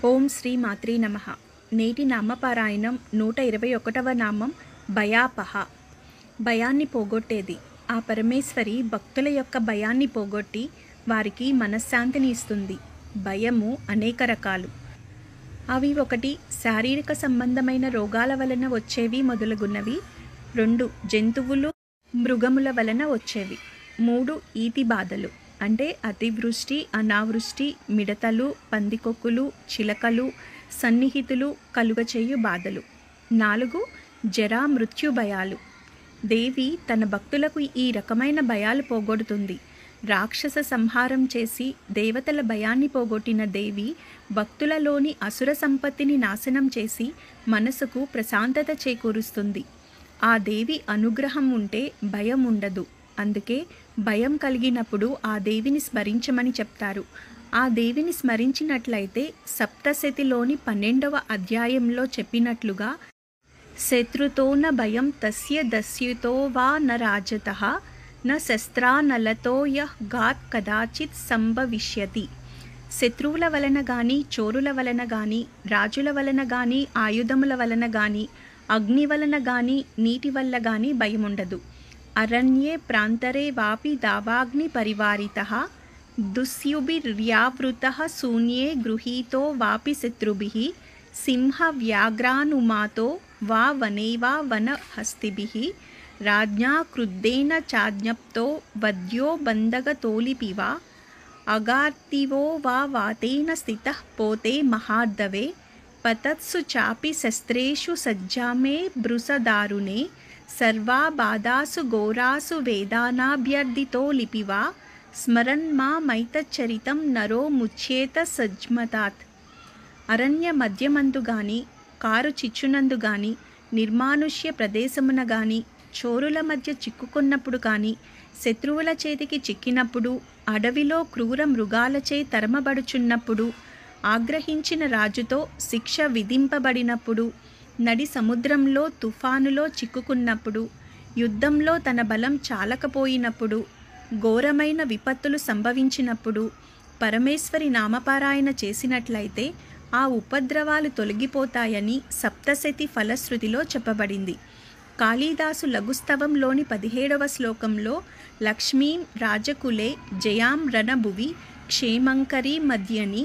ఓం శ్రీ మాత్రే నమః. నేటి నామపారాయణం 121వ నామం భయాపహ. భయాన్ని పోగొట్టేది. ఆ పరమేశ్వరి భక్తుల యొక్క భయాన్ని పోగొట్టి వారికి మనశ్శాంతిని ఇస్తుంది. భయము అనేక రకాలు. అవి 1 శారీరక సంబంధమైన రోగాల వలన వచ్చేవి మొదలగున్నవి. 2 జంతువులు మృగముల వలన వచ్చేవి. 3 ఈతి బాధలు అంటే అతివృష్టి, అనావృష్టి, మిడతలు, పందికొక్కులు, చిలకలు, సన్నిహితులు కలుగచేయు బాధలు. 4 జరా మృత్యు భయాలు. దేవి తన భక్తులకు ఈ రకమైన భయాలు పోగొడుతుంది. రాక్షస సంహారం చేసి దేవతల భయాన్ని పోగొట్టిన దేవి భక్తులలోని అసుర సంపత్తిని నాశనం చేసి మనసుకు ప్రశాంతత చేకూరుస్తుంది. ఆ దేవి అనుగ్రహం ఉంటే భయం ఉండదు. అందుకే భయం కలిగినప్పుడు ఆ దేవిని స్మరించమని చెప్తారు. ఆ దేవిని స్మరించినట్లయితే సప్తశతిలోని 12వ అధ్యాయంలో చెప్పినట్లుగా శత్రుతో న భయం తస్య దస్యుతో వా న రాజతః న శస్త్రానలతో యః గాత్ కదాచిత్ సంభవిష్యతి. శత్రువుల వలన కానీ, చోరుల వలన కానీ, రాజుల వలన కానీ, ఆయుధముల వలన కానీ, అగ్ని వలన కానీ, నీటి వల్ల కానీ భయముండదు. అరణ్యే ప్రాంతరే వాపి దావాగ్ని పరివారితః దుస్యుభిర్వ్యావృతః శూన్యే గృహీతో వాపి శత్రుభిః సింహ వ్యాఘ్రానుమాతో వా వనే వా వనహస్తిభిః రాజ్ఞా క్రుద్ధేన చాజ్ఞప్తో వద్యో బంధగతోలిపివ అగార్తివో వా వాతేన స్థితః పోతే మహార్దవే పతత్సు చాపి శస్త్రేషు సజ్జామే బృసదారుణే సర్వా బాధాసు ఘోరాసు వేదానాభ్యర్థితో లిపివా స్మరన్ మా మైతచ్చరితం నరో ముచ్యేత సజ్మతాత్. అరణ్య మధ్యమందు గాని, కారు చిచ్చునందు గాని, నిర్మానుష్య ప్రదేశమున గాని, చోరుల మధ్య చిక్కుకున్నప్పుడు కానీ, శత్రువుల చేతికి చిక్కినప్పుడు, అడవిలో క్రూర మృగాలచే తరమబడుచున్నప్పుడు, ఆగ్రహించిన రాజుతో శిక్ష విధింపబడినప్పుడు, నడి సముద్రంలో తుఫానులో చిక్కుకున్నప్పుడు, యుద్ధంలో తన బలం చాలకపోయినప్పుడు, ఘోరమైన విపత్తులు సంభవించినప్పుడు పరమేశ్వరి నామపారాయణ చేసినట్లయితే ఆ ఉపద్రవాలు తొలగిపోతాయని సప్తశతి ఫలశ్రుతిలో చెప్పబడింది. కాళిదాసు లఘుస్తవంలోని 17వ శ్లోకంలో లక్ష్మీం రాజకులే జయాం రణభువి క్షేమంకరీ మధ్యని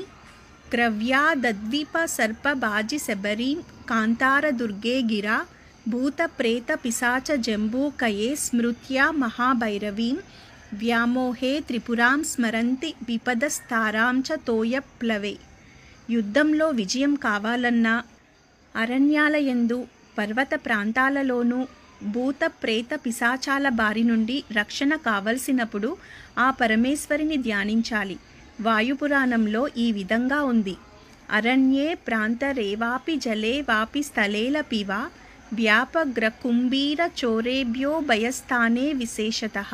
క్రవ్యాదద్వీప సర్ప బాజి శబరీం కాంతారదుర్గే గిరా భూత ప్రేత పిశాచ జంబూకయే స్మృత్యా మహాభైరవీం వ్యామోహే త్రిపురాం స్మరంతి విపదస్తారాం చ తోయప్లవే. యుద్ధంలో విజయం కావాలన్నా, అరణ్యాలయందు పర్వత ప్రాంతాలలోనూ భూత ప్రేత పిశాచాల బారి నుండి రక్షణ కావలసినప్పుడు ఆ పరమేశ్వరిని ధ్యానించాలి. వాయుపురాణంలో ఈ విధంగా ఉంది: అరణ్యే ప్రాంతరేవాపి జలే వాపి స్థలేలపివ వ్యాపగ్రకుంభీర చోరేభ్యో భయస్థానే విశేషతః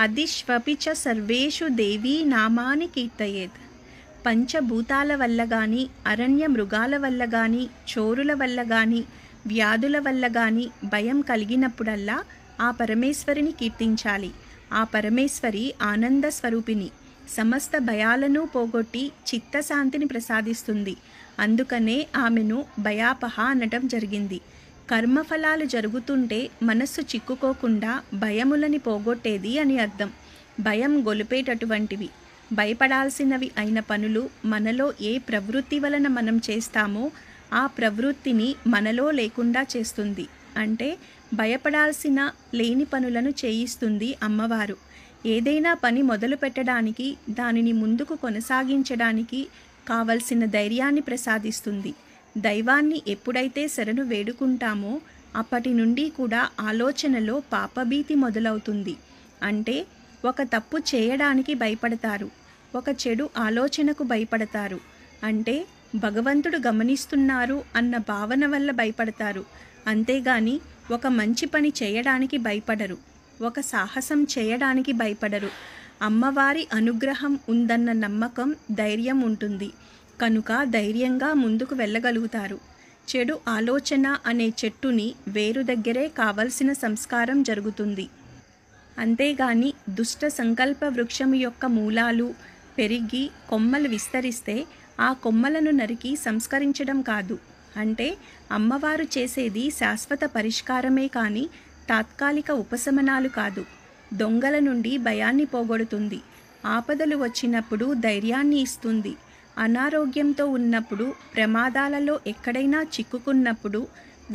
అదిష్వపి చ సర్వేషు దేవీ నామాని కీర్తయేత్. పంచభూతాల వల్ల కానీ, అరణ్య మృగాల వల్ల కానీ, చోరుల వల్ల కానీ, వ్యాధుల వల్ల కానీ భయం కలిగినప్పుడల్లా ఆ పరమేశ్వరిని కీర్తించాలి. ఆ పరమేశ్వరి ఆనంద స్వరూపిణి. సమస్త భయాలను పోగొట్టి చిత్తశాంతిని ప్రసాదిస్తుంది. అందుకనే ఆమెను భయాపహ అనటం జరిగింది. కర్మఫలాలు జరుగుతుంటే మనస్సు చిక్కుకోకుండా భయములని పోగొట్టేది అని అర్థం. భయం గొలిపేటటువంటివి, భయపడాల్సినవి అయిన పనులు మనలో ఏ ప్రవృత్తి వలన మనం చేస్తామో ఆ ప్రవృత్తిని మనలో లేకుండా చేస్తుంది. అంటే భయపడాల్సిన లేని పనులను చేయిస్తుంది అమ్మవారు. ఏదైనా పని మొదలు పెట్టడానికి, దానిని ముందుకు కొనసాగించడానికి కావలసిన ధైర్యాన్ని ప్రసాదిస్తుంది. దైవాన్ని ఎప్పుడైతే శరణు వేడుకుంటామో అప్పటి నుండి కూడా ఆలోచనలో పాపభీతి మొదలవుతుంది. అంటే ఒక తప్పు చేయడానికి భయపడతారు, ఒక చెడు ఆలోచనకు భయపడతారు. అంటే భగవంతుడు గమనిస్తున్నారు అన్న భావన వల్ల భయపడతారు. అంతేగాని ఒక మంచి పని చేయడానికి భయపడరు, ఒక సాహసం చేయడానికి భయపడరు. అమ్మవారి అనుగ్రహం ఉందన్న నమ్మకం, ధైర్యం ఉంటుంది కనుక ధైర్యంగా ముందుకు వెళ్ళగలుగుతారు. చెడు ఆలోచన అనే చెట్టుని వేరు దగ్గరే కావలసిన సంస్కారం జరుగుతుంది. అంతేగాని దుష్ట సంకల్ప వృక్షము యొక్క మూలాలు పెరిగి కొమ్మలు విస్తరిస్తే ఆ కొమ్మలను నరికి సంస్కరించడం కాదు. అంటే అమ్మవారు చేసేది శాశ్వత పరిష్కారమే కానీ తాత్కాలిక ఉపశమనాలు కాదు. దొంగల నుండి భయాన్ని పోగొడుతుంది. ఆపదలు వచ్చినప్పుడు ధైర్యాన్ని ఇస్తుంది. అనారోగ్యంతో ఉన్నప్పుడు, ప్రమాదాలలో ఎక్కడైనా చిక్కుకున్నప్పుడు,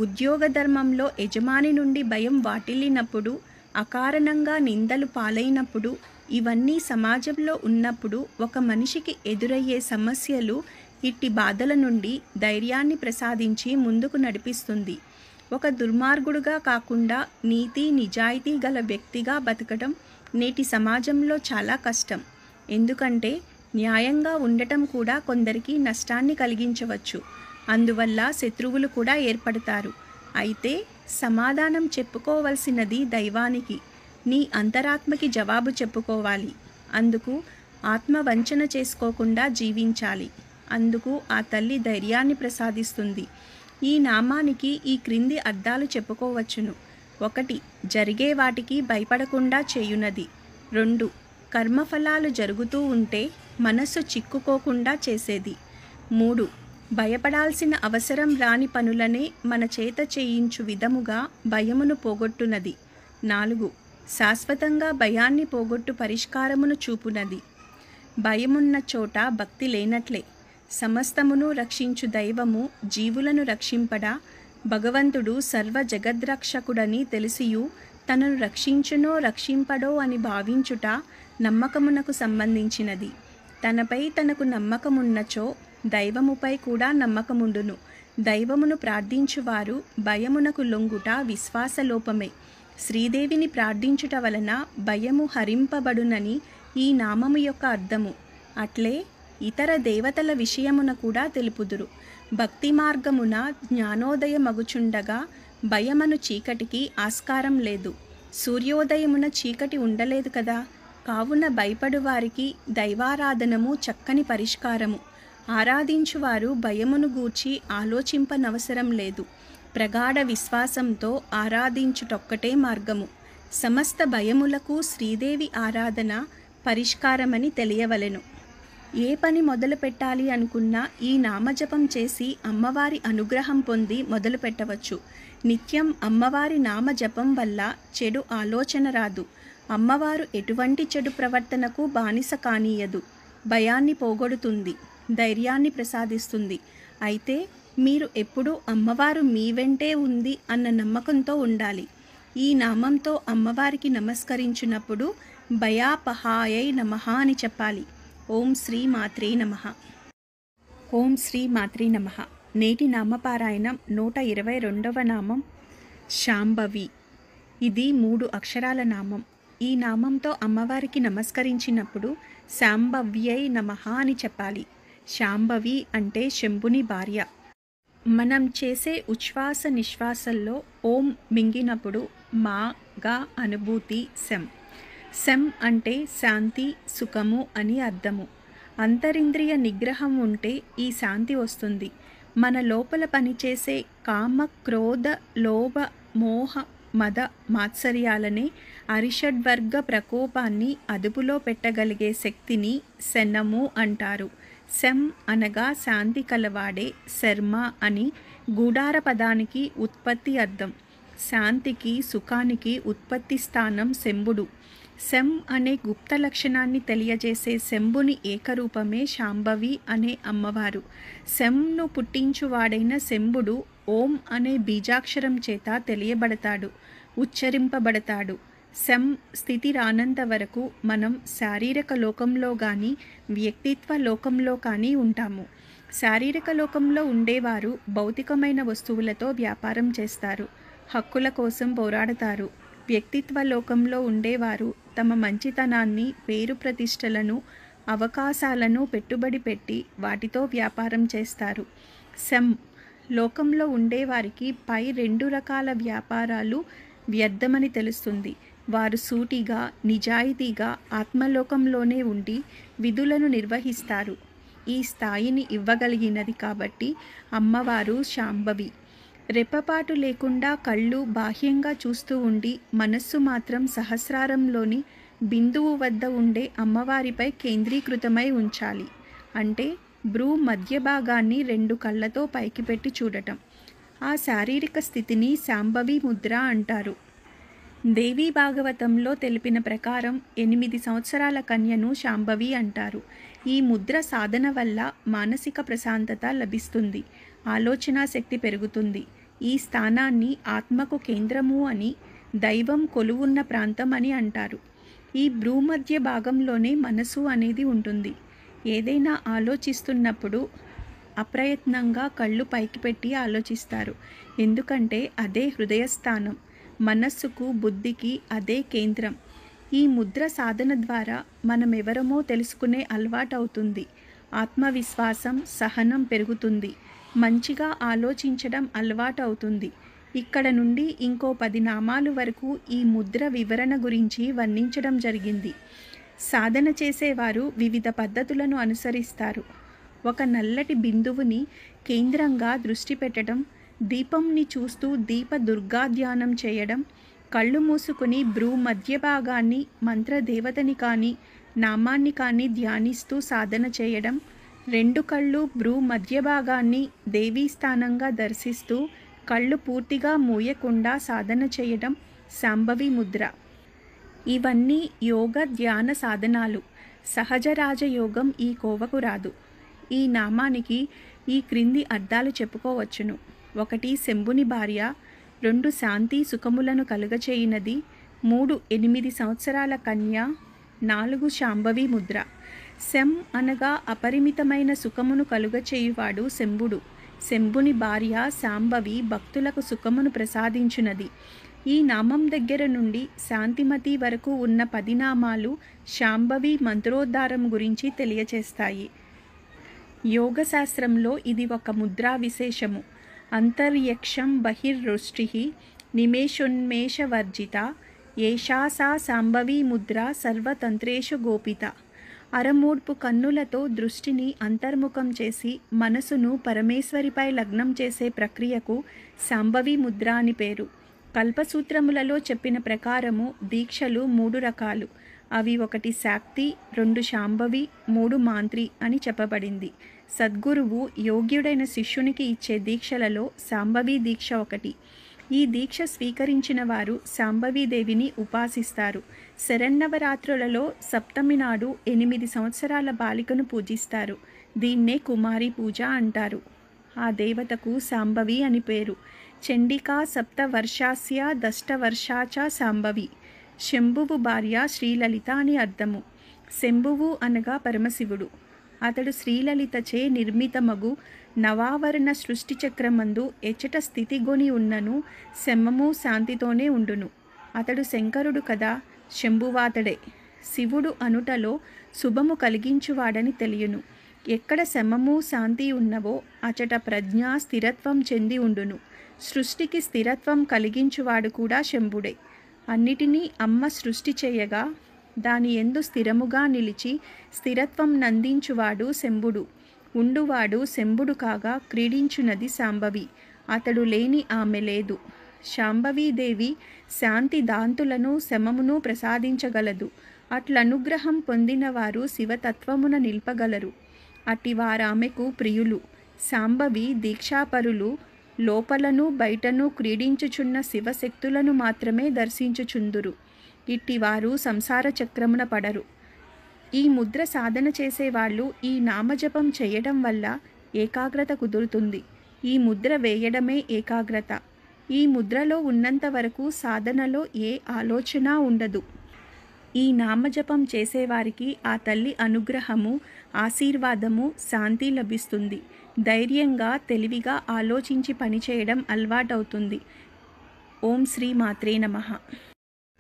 ఉద్యోగ ధర్మంలో యజమాని నుండి భయం వాటిల్లినప్పుడు, అకారణంగా నిందలు పాలైనప్పుడు, ఇవన్నీ సమాజంలో ఉన్నప్పుడు ఒక మనిషికి ఎదురయ్యే సమస్యలు ఇట్టి బాధల నుండి ధైర్యాన్ని ప్రసాదించి ముందుకు నడిపిస్తుంది. ఒక దుర్మార్గుడుగా కాకుండా నీతి నిజాయితీ గల వ్యక్తిగా బతకడం నేటి సమాజంలో చాలా కష్టం. ఎందుకంటే న్యాయంగా ఉండటం కూడా కొందరికి నష్టాన్ని కలిగించవచ్చు. అందువల్ల శత్రువులు కూడా ఏర్పడతారు. అయితే సమాధానం చెప్పుకోవలసినది దైవానికి. నీ అంతరాత్మకి జవాబు చెప్పుకోవాలి. అందుకు ఆత్మవంచన చేసుకోకుండా జీవించాలి. అందుకు ఆ తల్లి ధైర్యాన్ని ప్రసాదిస్తుంది. ఈ నామానికి ఈ క్రింది అర్థాలు చెప్పుకోవచ్చును. 1. జరిగే వాటికి భయపడకుండా చేయునది. 2. కర్మఫలాలు జరుగుతూ ఉంటే మనస్సు చిక్కుకోకుండా చేసేది. 3. భయపడాల్సిన అవసరం రాని పనులనే మన చేత చేయించు విధముగా భయమును పోగొట్టునది. 4. శాశ్వతంగా భయాన్ని పోగొట్టు పరిష్కారమును చూపునది. భయమున్న చోట భక్తి లేనట్లే. సమస్తమును రక్షించు దైవము జీవులను రక్షింపడా. భగవంతుడు సర్వ జగద్రక్షకుడని తెలిసియు తనను రక్షించునో రక్షింపడో అని భావించుట నమ్మకమునకు సంబంధించినది. తనపై తనకు నమ్మకమున్నచో దైవముపై కూడా నమ్మకముండును. దైవమును ప్రార్థించువారు భయమునకు లొంగుట విశ్వాసలోపమే. శ్రీదేవిని ప్రార్థించుట వలన భయము హరింపబడునని ఈ నామము యొక్క అర్థము. అట్లే ఇతర దేవతల విషయమున కూడా తెలుపుదురు. భక్తి మార్గమున జ్ఞానోదయమగుచుండగా భయమను చీకటికి ఆస్కారం లేదు. సూర్యోదయమున చీకటి ఉండలేదు కదా. కావున భయపడు వారికి దైవారాధనము చక్కని పరిష్కారము. ఆరాధించువారు భయమును గూర్చి ఆలోచింపనవసరం లేదు. ప్రగాఢ విశ్వాసంతో ఆరాధించుటొక్కటే మార్గము. సమస్త భయములకు శ్రీదేవి ఆరాధన పరిష్కారమని తెలియవలెను. ఏ పని మొదలు పెట్టాలి అనుకున్నా ఈ నామజపం చేసి అమ్మవారి అనుగ్రహం పొంది మొదలు పెట్టవచ్చు. నిత్యం అమ్మవారి నామజపం వల్ల చెడు ఆలోచన రాదు. అమ్మవారు ఎటువంటి చెడు ప్రవర్తనకు బానిస కానీయదు. భయాన్ని పోగొడుతుంది, ధైర్యాన్ని ప్రసాదిస్తుంది. అయితే మీరు ఎప్పుడూ అమ్మవారు మీ వెంటే ఉంది అన్న నమ్మకంతో ఉండాలి. ఈ నామంతో అమ్మవారికి నమస్కరించినప్పుడు భయాపహాయై నమః అని చెప్పాలి. ఓం శ్రీ మాత్రే నమః. ఓం శ్రీ మాత్రే నమః. నేటి నామపారాయణం 122వ నామం శాంభవి. ఇది 3 అక్షరాల నామం. ఈ నామంతో అమ్మవారికి నమస్కరించినప్పుడు శాంభవ్యై నమః అని చెప్పాలి. శాంభవి అంటే శంభుని భార్య. మనం చేసే ఉచ్ఛ్వాస నిశ్వాసల్లో ఓం మింగినప్పుడు మాగా అనుభూతి శం. శం అంటే శాంతి, సుఖము అని అర్థము. అంతరింద్రియ నిగ్రహం ఉంటే ఈ శాంతి వస్తుంది. మన లోపల పనిచేసే కామ, క్రోధ, లోభ, మోహ, మద, మాత్సర్యాలనే అరిషడ్వర్గ ప్రకోపాన్ని అదుపులో పెట్టగలిగే శక్తిని శనము అంటారు. శం అనగా శాంతి కలవాడే, శర్మ అని గూడార పదానికి ఉత్పత్తి అర్థం. శాంతికి, సుఖానికి ఉత్పత్తి స్థానం శంభుడు. శం అనే గుప్త లక్షణాన్ని తెలియజేసే శంభుని ఏకరూపమే శాంభవి అనే అమ్మవారు. శంను పుట్టించువాడైన శంభుడు ఓం అనే బీజాక్షరం చేత తెలియబడతాడు, ఉచ్చరింపబడతాడు. శం స్థితి రానంత వరకు మనం శారీరక లోకంలో కానీ వ్యక్తిత్వ లోకంలో కానీ ఉంటాము. శారీరక లోకంలో ఉండేవారు భౌతికమైన వస్తువులతో వ్యాపారం చేస్తారు, హక్కుల కోసం పోరాడతారు. వ్యక్తిత్వ లోకంలో ఉండేవారు తమ మంచితనాన్ని, పేరు ప్రతిష్టలను, అవకాశాలను పెట్టుబడి పెట్టి వాటితో వ్యాపారం చేస్తారు. శం లోకంలో ఉండేవారికి పై 2 రకాల వ్యాపారాలు వ్యర్థమని తెలుస్తుంది. వారు సూటిగా, నిజాయితీగా ఆత్మలోకంలోనే ఉండి విధులను నిర్వహిస్తారు. ఈ స్థాయిని ఇవ్వగలిగినది కాబట్టి అమ్మవారు శాంభవి. రెప్పపాటు లేకుండా కళ్ళు బాహ్యంగా చూస్తూ ఉండి మనస్సు మాత్రం సహస్రారంలోని బిందువు వద్ద ఉండే అమ్మవారిపై కేంద్రీకృతమై ఉంచాలి. అంటే బ్రూ మధ్య భాగాన్ని 2 కళ్ళతో పైకి పెట్టి చూడటం. ఆ శారీరక స్థితిని శాంభవి ముద్ర అంటారు. దేవీ భాగవతంలో తెలిపిన ప్రకారం 8 సంవత్సరాల కన్యను శాంభవి అంటారు. ఈ ముద్ర సాధన వల్ల మానసిక ప్రశాంతత లభిస్తుంది, ఆలోచనా శక్తి పెరుగుతుంది. ఈ స్థానాన్ని ఆత్మకు కేంద్రము అని, దైవం కొలువున్న ప్రాంతం అని అంటారు. ఈ భ్రూమధ్య భాగంలోనే మనసు అనేది ఉంటుంది. ఏదైనా ఆలోచిస్తున్నప్పుడు అప్రయత్నంగా కళ్ళు పైకి పెట్టి ఆలోచిస్తారు, ఎందుకంటే అదే హృదయస్థానం. మనస్సుకు, బుద్ధికి అదే కేంద్రం. ఈ ముద్ర సాధన ద్వారా మనమెవరమో తెలుసుకునే అలవాటు అవుతుంది. ఆత్మవిశ్వాసం, సహనం పెరుగుతుంది. మంచిగా ఆలోచించడం అలవాటు అవుతుంది. ఇక్కడ నుండి ఇంకో 10 నామాలు వరకు ఈ ముద్ర వివరణ గురించి వర్ణించడం జరిగింది. సాధన చేసేవారు వివిధ పద్ధతులను అనుసరిస్తారు. ఒక నల్లటి బిందువుని కేంద్రంగా దృష్టి పెట్టడం, దీపంని చూస్తూ దీప దుర్గాధ్యానం చేయడం, కళ్ళు మూసుకుని భ్రూ మధ్య భాగాన్ని, మంత్రదేవతని కానీ నామాన్ని కానీ ధ్యానిస్తూ సాధన చేయడం, 2 కళ్ళు భ్రూ మధ్య భాగాన్ని దేవీ స్థానంగా దర్శిస్తూ కళ్ళు పూర్తిగా మూయకుండా సాధన చేయడం శాంభవి ముద్ర. ఇవన్నీ యోగ ధ్యాన సాధనాలు. సహజ రాజయోగం ఈ కోవకు రాదు. ఈ నామానికి ఈ క్రింది అర్థాలు చెప్పుకోవచ్చును. 1 శంభుని భార్య, 2 శాంతి సుఖములను కలుగచేయినది, 3 8 సంవత్సరాల కన్య, 4 శాంభవి ముద్ర. శం అనగా అపరిమితమైన సుఖమును కలుగచేయువాడు శంభుడు. శంభుని భార్య శాంభవి భక్తులకు సుఖమును ప్రసాదించునది. ఈ నామం దగ్గర నుండి శాంతిమతి వరకు ఉన్న 10 నామాలు శాంభవి మంత్రోద్ధారం గురించి తెలియచేస్తాయి. యోగశాస్త్రంలో ఇది ఒక ముద్రా విశేషము. అంతర్యక్షం బహిర్వృష్టి నిమేషోన్మేషవర్జిత ఏషా సా శాంభవి ముద్ర సర్వతంత్రేషు గోపిత. అరమూడ్పు కన్నులతో దృష్టిని అంతర్ముఖం చేసి మనసును పరమేశ్వరిపై లగ్నం చేసే ప్రక్రియకు శాంభవి ముద్ర అని పేరు. కల్పసూత్రములలో చెప్పిన ప్రకారము దీక్షలు 3 రకాలు. అవి 1 శాక్తి, 2 శాంభవి, 3 మాంత్రి అని చెప్పబడింది. సద్గురువు యోగ్యుడైన శిష్యునికి ఇచ్చే దీక్షలలో శాంభవి దీక్ష ఒకటి. ఈ దీక్ష స్వీకరించిన వారు శాంభవీదేవిని ఉపాసిస్తారు. శరన్నవరాత్రులలో సప్తమి నాడు 8 సంవత్సరాల బాలికను పూజిస్తారు. దీన్నే కుమారి పూజ అంటారు. ఆ దేవతకు శాంభవి అని పేరు. చండికా సప్తవర్షాస్య దష్టవర్షాచ శాంభవి. శంభువు భార్య శ్రీలలిత అని అర్థము. శంభువు అనగా పరమశివుడు. అతడు శ్రీలలితచే నిర్మితమగు నవావరణ సృష్టి చక్రమందు ఎచ్చట స్థితిగొని ఉన్నను శమము శాంతితోనే ఉండును. అతడు శంకరుడు కదా, శంభువాతడే. శివుడు అనుటలో శుభము కలిగించువాడని తెలియను. ఎక్కడ శమము శాంతి ఉన్నవో అచట ప్రజ్ఞ స్థిరత్వం చెంది ఉండును. సృష్టికి స్థిరత్వం కలిగించువాడు కూడా శంభుడే. అన్నిటినీ అమ్మ సృష్టి చేయగా దాని యందు స్థిరముగా నిలిచి స్థిరత్వం నందించువాడు శంభుడు. ఉండువాడు శంభుడు కాగా క్రీడించునది శాంభవి. అతడు లేని ఆమె లేదు. శాంభవీదేవి శాంతి దాంతులను శమమును ప్రసాదించగలదు. అట్లనుగ్రహం పొందినవారు శివతత్వమున నిల్పగలరు. అట్టివారామెకు ప్రియులు. శాంభవి దీక్షాపరులు లోపలను బయటను క్రీడించుచున్న శివశక్తులను మాత్రమే దర్శించుచుందురు. ఇట్టివారు సంసార చక్రమున పడరు. ఈ ముద్ర సాధన చేసేవాళ్ళు ఈ నామజపం చేయడం వల్ల ఏకాగ్రత కుదురుతుంది. ఈ ముద్ర వేయడమే ఏకాగ్రత. ఈ ముద్రలో ఉన్నంత వరకు సాధనలో ఏ ఆలోచన ఉండదు. ఈ నామజపం చేసేవారికి ఆ తల్లి అనుగ్రహము, ఆశీర్వాదము, శాంతి లభిస్తుంది. ధైర్యంగా, తెలివిగా ఆలోచించి పనిచేయడం అలవాటవుతుంది. ఓం శ్రీ మాత్రే నమః.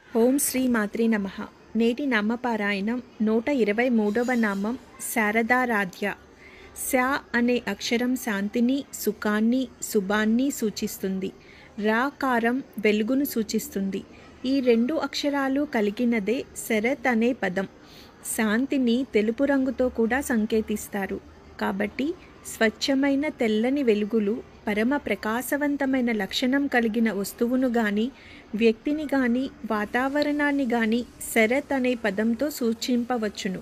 ఓం శ్రీ మాత్రే నమః. నేటి నామపారాయణం 123వ నామం శారదారాధ్య. శ అనే అక్షరం శాంతిని, సుఖాన్ని, శుభాన్ని సూచిస్తుంది. రాకారం వెలుగును సూచిస్తుంది. ఈ 2 అక్షరాలు కలిగినదే శరత్ అనే పదం. శాంతిని తెలుపు రంగుతో కూడా సంకేతిస్తారు. కాబట్టి స్వచ్ఛమైన తెల్లని వెలుగులు, పరమ ప్రకాశవంతమైన లక్షణం కలిగిన వస్తువును గాని, వ్యక్తిని గాని, వాతావరణాన్ని గాని శరత్ అనే పదంతో సూచింపవచ్చును.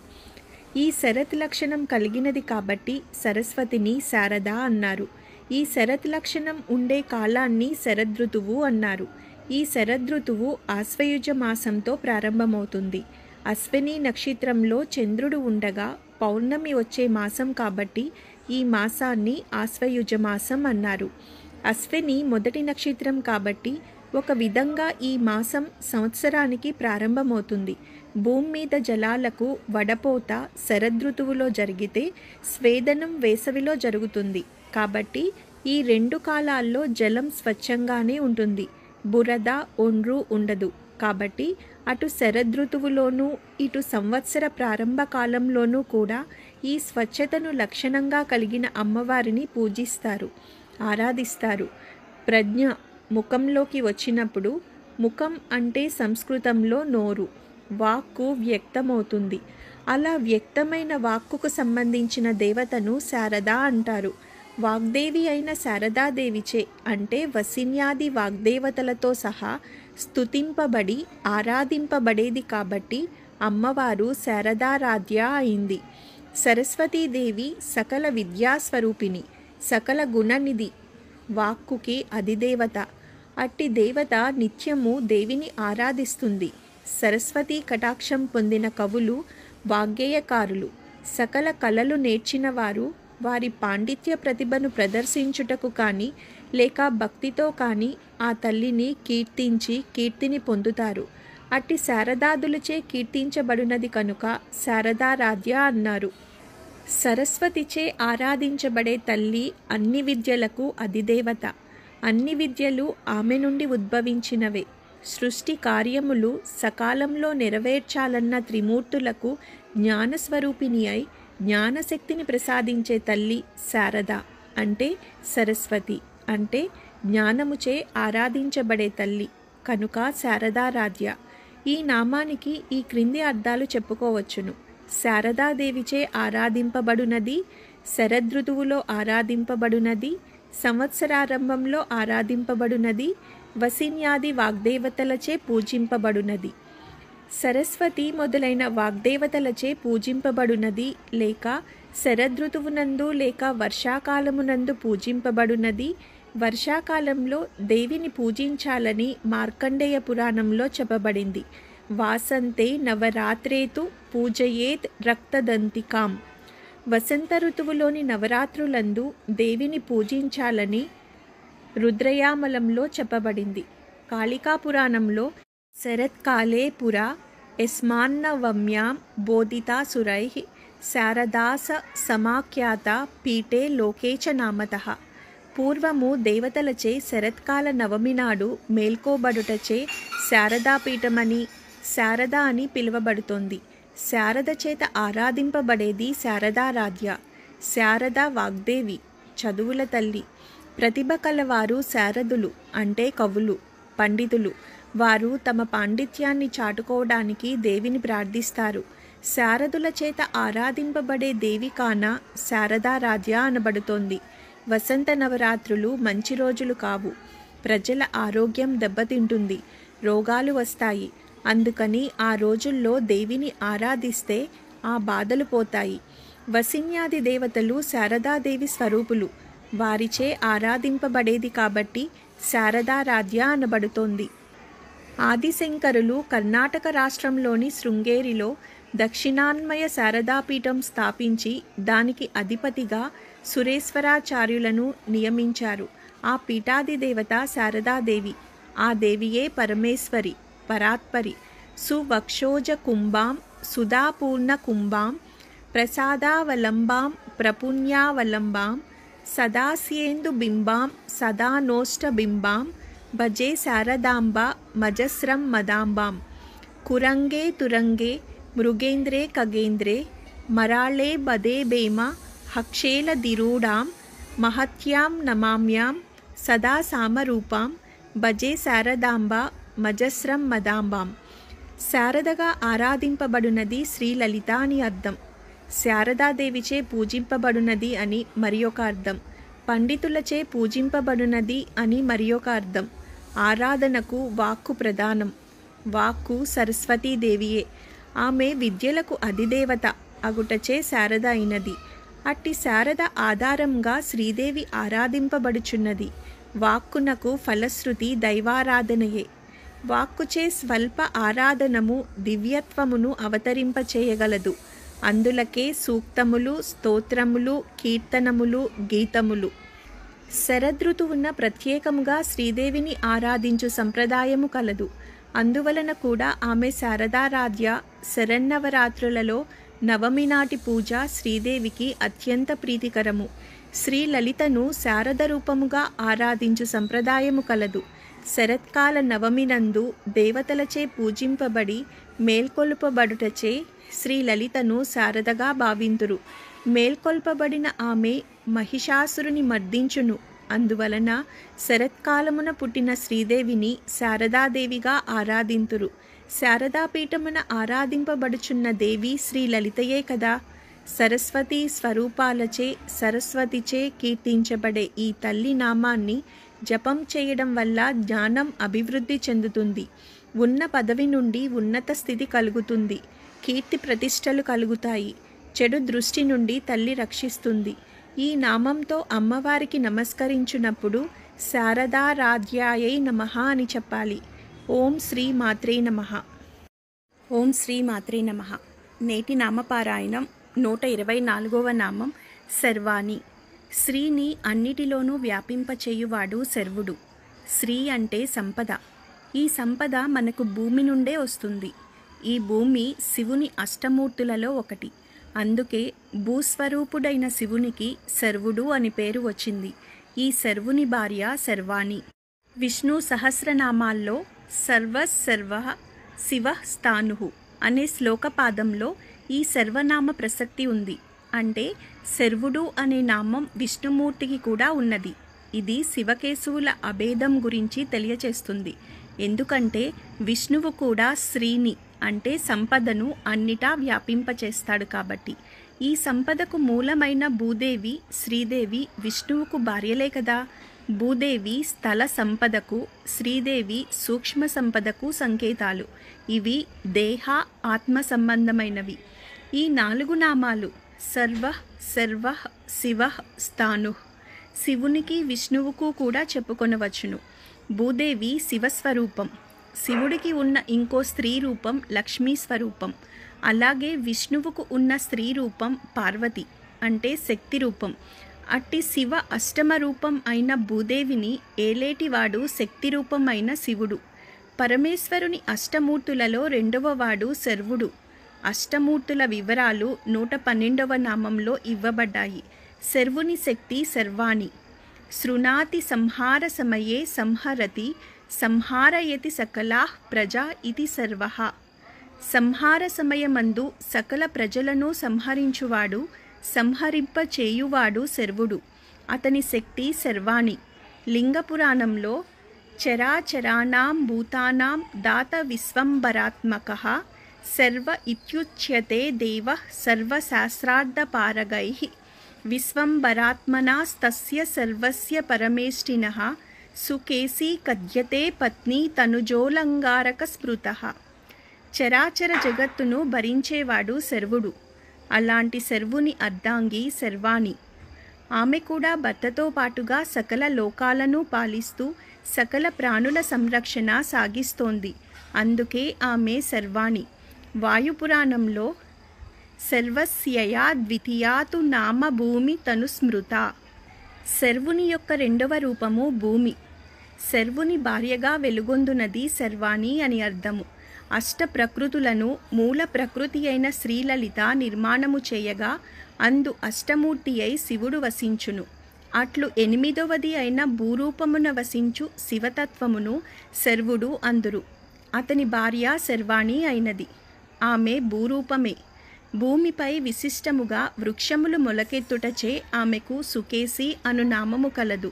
ఈ శరత్ లక్షణం కలిగినది కాబట్టి సరస్వతిని శారద అన్నారు. ఈ శరత్ లక్షణం ఉండే కాలాన్ని శరదృతువు అన్నారు. ఈ శరదృతువు ఆశ్వయుజ మాసంతో ప్రారంభమవుతుంది. అశ్విని నక్షత్రంలో చంద్రుడు ఉండగా పౌర్ణమి వచ్చే మాసం కాబట్టి ఈ మాసాన్ని ఆశ్వయుజ మాసం అన్నారు. అశ్విని మొదటి నక్షత్రం కాబట్టి ఒక విధంగా ఈ మాసం సంవత్సరానికి ప్రారంభమవుతుంది. భూమి మీద జలాలకు వడపోత శరదృతువులో జరిగితే స్వేదనం వేసవిలో జరుగుతుంది. కాబట్టి ఈ రెండు కాలాల్లో జలం స్వచ్ఛంగానే ఉంటుంది. బురద ఒండ్రు ఉండదు. కాబట్టి అటు శరదృతువులోనూ ఇటు సంవత్సర ప్రారంభ కాలంలోనూ కూడా ఈ స్వచ్ఛతను లక్షణంగా కలిగిన అమ్మవారిని పూజిస్తారు, ఆరాధిస్తారు. ప్రజ్ఞ ముఖంలోకి వచ్చినప్పుడు, ముఖం అంటే సంస్కృతంలో నోరు, వాక్కు వ్యక్తమవుతుంది. అలా వ్యక్తమైన వాక్కుకు సంబంధించిన దేవతను శారద అంటారు. వాగ్దేవి అయిన శారదాదేవిచే అంటే వసిన్యాది వాగ్దేవతలతో సహా స్తుతింపబడి ఆరాధింపబడేది కాబట్టి అమ్మవారు శారదారాధ్య అయింది. సరస్వతీదేవి సకల విద్యాస్వరూపిణి, సకల గుణనిధి, వాక్కుకి అధిదేవత. అట్టి దేవత నిత్యము దేవిని ఆరాధిస్తుంది. సరస్వతీ కటాక్షం పొందిన కవులు, వాగ్గేయకారులు, సకల కళలు నేర్చిన వారు వారి పాండిత్య ప్రతిభను ప్రదర్శించుటకు కానీ లేక భక్తితో కానీ ఆ తల్లిని కీర్తించి కీర్తిని పొందుతారు. అట్టి శారదాదులచే కీర్తించబడినది కనుక శారదారాధ్య అన్నారు. సరస్వతిచే ఆరాధించబడే తల్లి అన్ని విద్యలకు అధిదేవత. అన్ని విద్యలు ఆమె నుండి ఉద్భవించినవే. సృష్టి కార్యములు సకాలంలో నెరవేర్చాలన్న త్రిమూర్తులకు జ్ఞానస్వరూపిణి అయి జ్ఞానశక్తిని ప్రసాదించే తల్లి శారద అంటే సరస్వతి అంటే జ్ఞానముచే ఆరాధించబడే తల్లి కనుక శారదారాధ్య. ఈ నామానికి ఈ క్రింది అర్థాలు చెప్పుకోవచ్చును. శారదాదేవిచే ఆరాధింపబడునది, శరదృతువులో ఆరాధింపబడునది, సంవత్సరారంభంలో ఆరాధింపబడునది, వసిన్యాది వాగ్దేవతలచే పూజింపబడునది. సరస్వతి మొదలైన వాగ్దేవతలచే పూజింపబడునది లేక శరదృతువునందు లేక వర్షాకాలమునందు పూజింపబడునది. వర్షాకాలంలో దేవిని పూజించాలని మార్కండేయ పురాణంలో చెప్పబడింది. వాసంతే నవరాత్రేతు పూజయేత్ రక్తదంతికాం. వసంత ఋతువులోని నవరాత్రులందు దేవిని పూజించాలని రుద్రయామలంలో చెప్పబడింది. కాళికా పురాణంలో శరత్కాలే పురా యస్మాన్నవమ్యాం బోధితాసురైః శారదాస సమాఖ్యాత పీఠే లోకే చ నామతః. పూర్వము దేవతలచే శరత్కాల నవమి నాడు మేల్కోబడుటచే శారదాపీఠమని శారద అని పిలువబడుతోంది. శారద చేత ఆరాధింపబడేది శారదారాధ్య. శారద వాగ్దేవి, చదువుల తల్లి. ప్రతిభ కలవారు శారదులు అంటే కవులు, పండితులు. వారు తమ పాండిత్యాన్ని చాటుకోవడానికి దేవిని ప్రార్థిస్తారు. శారదుల చేత ఆరాధింపబడే దేవి కాన శారదారాధ్య అనబడుతోంది. వసంత నవరాత్రులు మంచి రోజులు కావు. ప్రజల ఆరోగ్యం దెబ్బతింటుంది, రోగాలు వస్తాయి. అందుకని ఆ రోజుల్లో దేవిని ఆరాధిస్తే ఆ బాధలు పోతాయి. వసిన్యాది దేవతలు శారదాదేవి స్వరూపులు. వారిచే ఆరాధింపబడేది కాబట్టి శారదారాధ్య అనబడుతోంది. ఆదిశంకరులు కర్ణాటక రాష్ట్రంలోని శృంగేరిలో దక్షిణాన్మయ శారదాపీఠం స్థాపించి దానికి అధిపతిగా సురేశ్వరాచార్యులను నియమించారు. ఆ పీఠాధిదేవత శారదాదేవి. ఆ దేవియే పరమేశ్వరి, పరాత్పరి. సువక్షోజ కుంభాం సుధాపూర్ణ కుంభాం ప్రసాదావలంబాం ప్రపుణ్యావలంబాం సదాస్యేందు బింబాం సదానోష్టబింబాం భజే శారదాంబ మజస్రం మదాంబాం. కురంగే తురంగే మృగేంద్రే ఖగేంద్రే మరాళే బదే భేమ హక్షేల దిరూఢాం మహత్యాం నమామ్యాం సదా సామరూపాం భజే శారదాంబ మజస్రం మదాంబాం. శారదగా ఆరాధింపబడునది శ్రీలలిత అని అర్థం. శారదాదేవిచే పూజింపబడునది అని మరి ఒక అర్థం. పండితులచే పూజింపబడునది అని మరి ఒక అర్థం. ఆరాధనకు వాక్కు ప్రధానం. వాక్కు సరస్వతీదేవియే. ఆమె విద్యలకు అధిదేవత. అగుటచే శారద అయినది. అట్టి శారద ఆధారంగా శ్రీదేవి ఆరాధింపబడుచున్నది. వాక్కునకు ఫలశ్రుతి దైవారాధనయే. వాక్కుచే స్వల్ప ఆరాధనము దివ్యత్వమును అవతరింపచేయగలదు. అందులకే సూక్తములు, స్తోత్రములు, కీర్తనములు, గీతములు. శరదృతువున ప్రత్యేకముగా శ్రీదేవిని ఆరాధించు సంప్రదాయము కలదు. అందువలన కూడా ఆమె శారదారాధ్య. శరన్నవరాత్రులలో నవమి నాటి పూజ శ్రీదేవికి అత్యంత ప్రీతికరము. శ్రీ లలితను శారద రూపముగా ఆరాధించు సంప్రదాయము కలదు. శరత్కాల నవమి నందు దేవతలచే పూజింపబడి మేల్కొల్పబడుటచే శ్రీ లలితను శారదగా భావింతురు. మేల్కొల్పబడిన ఆమె మహిషాసురుని మర్దించును. అందువలన శరత్కాలమున పుట్టిన శ్రీదేవిని శారదాదేవిగా ఆరాధింతురు. శారదాపీఠమున ఆరాధింపబడుచున్న దేవి శ్రీ లలితయే కదా. సరస్వతి స్వరూపాలచే సరస్వతిచే కీర్తించబడే ఈ తల్లి నామాన్ని జపం చేయడం వల్ల జ్ఞానం అభివృద్ధి చెందుతుంది. ఉన్న పదవి నుండి ఉన్నత స్థితి కలుగుతుంది. కీర్తి ప్రతిష్టలు కలుగుతాయి. చెడు దృష్టి నుండి తల్లి రక్షిస్తుంది. ఈ నామంతో అమ్మవారికి నమస్కరించున్నప్పుడు శారదారాధ్యాయై నమః అని చెప్పాలి. ఓం శ్రీ మాత్రే నమః. ఓం శ్రీ మాత్రే నమః. నేటి నామపారాయణం 124వ నామం శర్వాణి. శ్రీని అన్నిటిలోనూ వ్యాపింపచేయువాడు శర్వుడు. శ్రీ అంటే సంపద. ఈ సంపద మనకు భూమి నుండే వస్తుంది. ఈ భూమి శివుని అష్టమూర్తులలో ఒకటి. అందుకే భూస్వరూపుడైన శివునికి శర్వుడు అని పేరు వచ్చింది. ఈ శర్వుని భార్య శర్వాణి. విష్ణు సహస్రనామాల్లో సర్వః శివః స్థాణుః అనే శ్లోకపాదంలో ఈ సర్వనామ ప్రసక్తి ఉంది. అంటే శర్వుడు అనే నామం విష్ణుమూర్తికి కూడా ఉన్నది. ఇది శివకేశవుల అభేదం గురించి తెలియచేస్తుంది. ఎందుకంటే విష్ణువు కూడా శ్రీని అంటే సంపదను అన్నిటా వ్యాపింపచేస్తాడు కాబట్టి. ఈ సంపదకు మూలమైన భూదేవి, శ్రీదేవి విష్ణువుకు భార్యలే కదా. భూదేవి స్థల సంపదకు, శ్రీదేవి సూక్ష్మ సంపదకు సంకేతాలు. ఇవి దేహ ఆత్మ సంబంధమైనవి. ఈ 4 నామాలు సర్వః శివః స్థాణుః శివునికి విష్ణువుకు కూడా చెప్పుకొనవచ్చును. భూదేవి శివస్వరూపం. శివుడికి ఉన్న ఇంకో స్త్రీ రూపం లక్ష్మీ స్వరూపం. అలాగే విష్ణువుకు ఉన్న స్త్రీ రూపం పార్వతి అంటే శక్తి రూపం. అట్టి శివ అష్టమ రూపం అయిన భూదేవిని ఏలేటివాడు శక్తి రూపం అయిన శివుడు. పరమేశ్వరుని అష్టమూర్తులలో 2వ వాడు శర్వుడు. అష్టమూర్తుల వివరాలు 112వ నామంలో ఇవ్వబడ్డాయి. శర్వుని శక్తి శర్వాణి. శృణాతి సంహార సమయే సంహరతి సంహారయతి సకలాః ప్రజా ఇది సర్వః. సంహార సమయమందు సకల ప్రజలను సంహరించువాడు, సంహరింపచేయువాడు శర్వుడు. అతని శక్తి శర్వాణి. లింగపురాణంలో చరాచరాణాం భూతానాం దాత విశ్వంబరాత్మకః సర్వ ఇత్యుచ్యతే దేవః సర్వశాస్త్రార్థపారగైః విశ్వంబరాత్మనాస్తస్య సర్వస్య పరమేష్ఠినః సుకేశీ కద్యతే పత్ని తనుజోలంగారక స్మృతః. చరాచర జగత్తును భరించేవాడు శర్వుడు. అలాంటి శర్వుని అర్ధాంగి శర్వాణి. ఆమె కూడా భర్తతో పాటుగా సకల లోకాలను పాలిస్తూ సకల ప్రాణుల సంరక్షణ సాగిస్తోంది. అందుకే ఆమె శర్వాణి. వాయుపురాణంలో సర్వస్యయా ద్వితీయాతు నామ భూమి తనుస్మృత. శర్వుని యొక్క 2వ రూపము భూమి. శర్వుని భార్యగా వెలుగొందునది శర్వాణి అని అర్థము. అష్ట ప్రకృతులను మూల ప్రకృతి అయిన శ్రీలలిత నిర్మాణము చేయగా అందు అష్టమూర్తి అయి శివుడు వసించును. అట్లు 8వది అయిన భూరూపమున వసించు శివతత్వమును శర్వుడు అందురు. అతని భార్య శర్వాణి అయినది. ఆమె భూరూపమే. భూమిపై విశిష్టముగా వృక్షములు మొలకెత్తుటచే ఆమెకు సుకేశి అను నామము కలదు.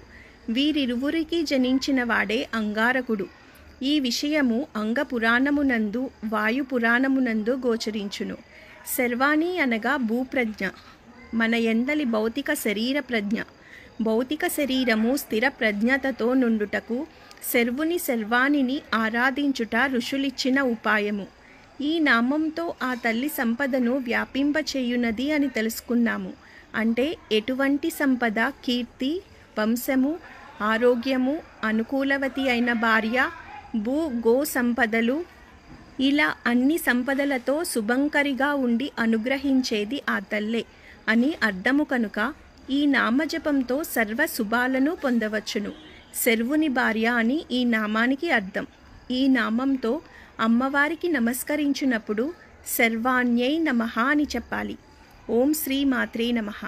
వీరిరువురికి జనించిన వాడే అంగారకుడు. ఈ విషయము అంగపురాణమునందు వాయుపురాణమునందు గోచరించును. శర్వాణి అనగా భూప్రజ్ఞ. మన ఎందలి భౌతిక శరీర ప్రజ్ఞ. భౌతిక శరీరము స్థిర ప్రజ్ఞతతో నుండుటకు శర్వుని శర్వాణిని ఆరాధించుట ఋషులిచ్చిన ఉపాయము. ఈ నామంతో ఆ తల్లి సంపదను వ్యాపింపచేయునది అని తెలుసుకున్నాము. అంటే ఎటువంటి సంపద? కీర్తి, వంశము, ఆరోగ్యము, అనుకూలవతి అయిన భార్య, భూ గో సంపదలు, ఇలా అన్ని సంపదలతో శుభంకరిగా ఉండి అనుగ్రహించేది ఆ తల్లే అని అర్థము కనుక ఈ నామజపంతో సర్వ శుభాలను పొందవచ్చును. శర్వుని భార్య అని ఈ నామానికి అర్థం. ఈ నామంతో అమ్మవారికి నమస్కరించినప్పుడు సర్వాణ్యై నమః అని చెప్పాలి. ఓం శ్రీ మాత్రే నమః.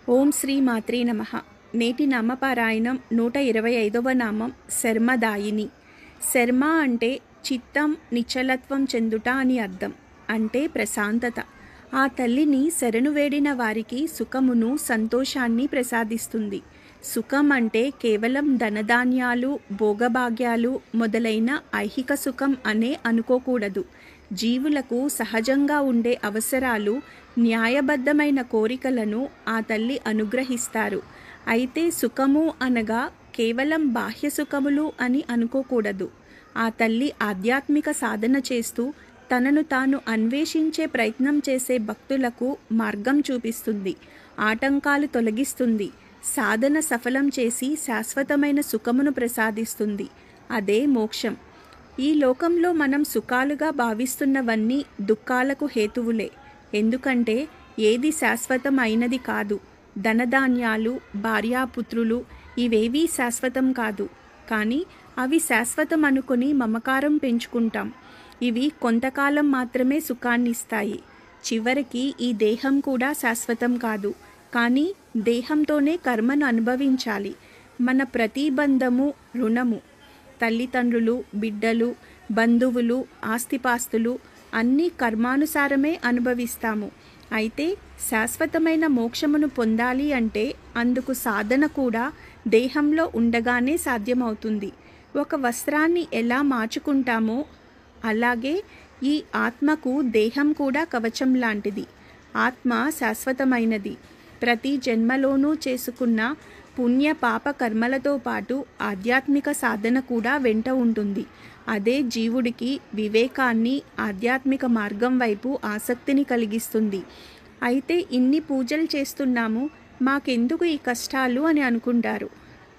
ఓం శ్రీ మాత్రే నమః. నేటి నామపారాయణం 125వ నామం శర్మదాయిని. శర్మ అంటే చిత్తం నిశ్చలత్వం చెందుట అని అర్థం. అంటే ప్రశాంతత. ఆ తల్లిని శరణు వేడిన వారికి సుఖమును, సంతోషాన్ని ప్రసాదిస్తుంది. సుఖం అంటే కేవలం ధనధాన్యాలు, భోగభాగ్యాలు మొదలైన ఐహిక సుఖం అనే అనుకోకూడదు. జీవులకు సహజంగా ఉండే అవసరాలు, న్యాయబద్ధమైన కోరికలను ఆ తల్లి అనుగ్రహిస్తారు. అయితే సుఖము అనగా కేవలం బాహ్య సుఖములు అని అనుకోకూడదు. ఆ తల్లి ఆధ్యాత్మిక సాధన చేస్తూ తనను తాను అన్వేషించే ప్రయత్నం చేసే భక్తులకు మార్గం చూపిస్తుంది, ఆటంకాలు తొలగిస్తుంది, సాధన సఫలం చేసి శాశ్వతమైన సుఖమును ప్రసాదిస్తుంది. అదే మోక్షం. ఈ లోకంలో మనం సుఖాలుగా భావిస్తున్నవన్నీ దుఃఖాలకు హేతువులే. ఎందుకంటే ఏది శాశ్వతం అయినది కాదు. ధనధాన్యాలు, భార్యాపుత్రులు ఇవేవీ శాశ్వతం కాదు. కానీ అవి శాశ్వతం అనుకుని మమకారం పెంచుకుంటాం. ఇవి కొంతకాలం మాత్రమే సుఖాన్ని ఇస్తాయి. చివరికి ఈ దేహం కూడా శాశ్వతం కాదు. కానీ దేహంతోనే కర్మను అనుభవించాలి. మన ప్రతి బంధము రుణము. తల్లిదండ్రులు, బిడ్డలు, బంధువులు, ఆస్తిపాస్తులు అన్నీ కర్మానుసారమే అనుభవిస్తాము. అయితే శాశ్వతమైన మోక్షమును పొందాలి అంటే అందుకు సాధన కూడా దేహంలో ఉండగానే సాధ్యమవుతుంది. ఒక వస్త్రాన్ని ఎలా మార్చుకుంటామో అలాగే ఈ ఆత్మకు దేహం కూడా కవచం లాంటిది. ఆత్మ శాశ్వతమైనది. ప్రతి జన్మలోనూ చేసుకున్న పుణ్య పాప కర్మలతో పాటు ఆధ్యాత్మిక సాధన కూడా వెంట ఉంటుంది. అదే జీవుడికి వివేకాన్ని, ఆధ్యాత్మిక మార్గం వైపు ఆసక్తిని కలిగిస్తుంది. అయితే ఇన్ని పూజలు చేస్తున్నాము, మాకెందుకు ఈ కష్టాలు అని అనుకుంటారు.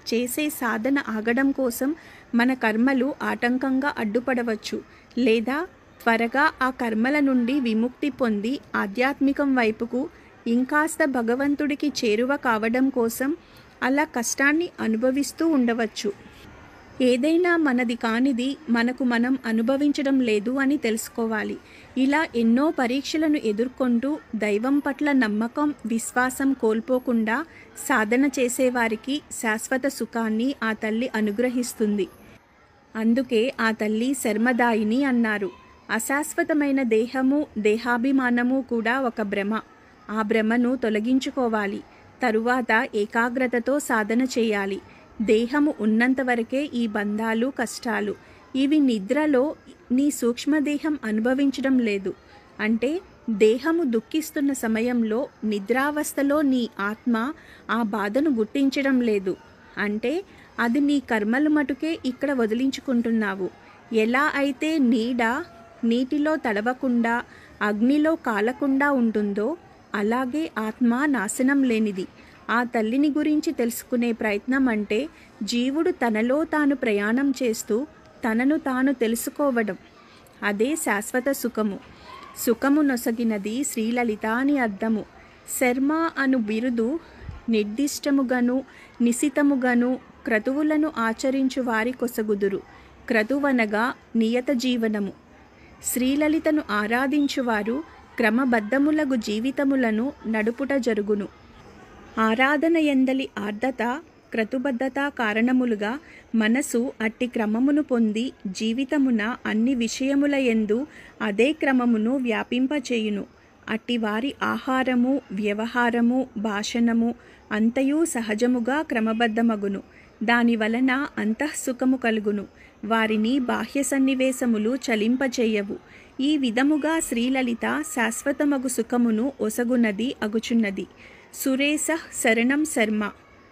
చేసే సాధన ఆగడం కోసం మన కర్మలు ఆటంకంగా అడ్డుపడవచ్చు. లేదా త్వరగా ఆ కర్మల నుండి విముక్తి పొంది ఆధ్యాత్మికం వైపుకు ఇంకాస్త భగవంతుడికి చేరువ కావడం కోసం అలా కష్టాన్ని అనుభవిస్తూ ఉండవచ్చు. ఏదైనా మనది కానిది మనకు మనం అనుభవించడం లేదు అని తెలుసుకోవాలి. ఇలా ఎన్నో పరీక్షలను ఎదుర్కొంటూ దైవం పట్ల నమ్మకం, విశ్వాసం కోల్పోకుండా సాధన చేసేవారికి శాశ్వత సుఖాన్ని ఆ తల్లి అనుగ్రహిస్తుంది. అందుకే ఆ తల్లి శర్మదాయిని అన్నారు. అశాశ్వతమైన దేహము, దేహాభిమానము కూడా ఒక భ్రమ. ఆ భ్రమను తొలగించుకోవాలి. తరువాత ఏకాగ్రతతో సాధన చేయాలి. దేహము ఉన్నంత వరకే ఈ బంధాలు, కష్టాలు. ఇవి నిద్రలో నీ సూక్ష్మదేహం అనుభవించడం లేదు. అంటే దేహము దుఃఖిస్తున్న సమయంలో నిద్రావస్థలో నీ ఆత్మ ఆ బాధను గుర్తించడం లేదు. అంటే అది నీ కర్మలు మటుకే ఇక్కడ వదిలించుకుంటున్నావు. ఎలా అయితే నీడ నీటిలో తడవకుండా, అగ్నిలో కాలకుండా ఉంటుందో అలాగే ఆత్మ నాశనం లేనిది. ఆ తల్లిని గురించి తెలుసుకునే ప్రయత్నం అంటే జీవుడు తనలో తాను ప్రయాణం చేస్తూ తనను తాను తెలుసుకోవడం. అదే శాశ్వత సుఖము. సుఖము నొసగినది శ్రీలలిత అని అర్థము. శర్మ అను బిరుదు నిర్దిష్టముగను, నిశితముగను క్రతువులను ఆచరించు వారి కొసగుదురు. క్రతువనగా నియత జీవనము. శ్రీలలితను ఆరాధించువారు క్రమబద్ధములగు జీవితములను నడుపుట జరుగును. ఆరాధన ఎందలి ఆర్ధత, క్రతుబద్ధత కారణములుగా మనసు అట్టి క్రమమును పొంది జీవితమున అన్ని విషయముల యందు అదే క్రమమును వ్యాపింపచేయును. అట్టి వారి ఆహారము, వ్యవహారము, భాషణము అంతయు సహజముగా క్రమబద్ధమగును. దానివలన అంతఃసుఖము కలుగును. వారిని బాహ్య సన్నివేశములు చలింపచేయవు. ఈ విధముగా శ్రీలలిత శాశ్వతమగు సుఖమును ఒసగునది అగుచున్నది. సురేశ శరణం శర్మ.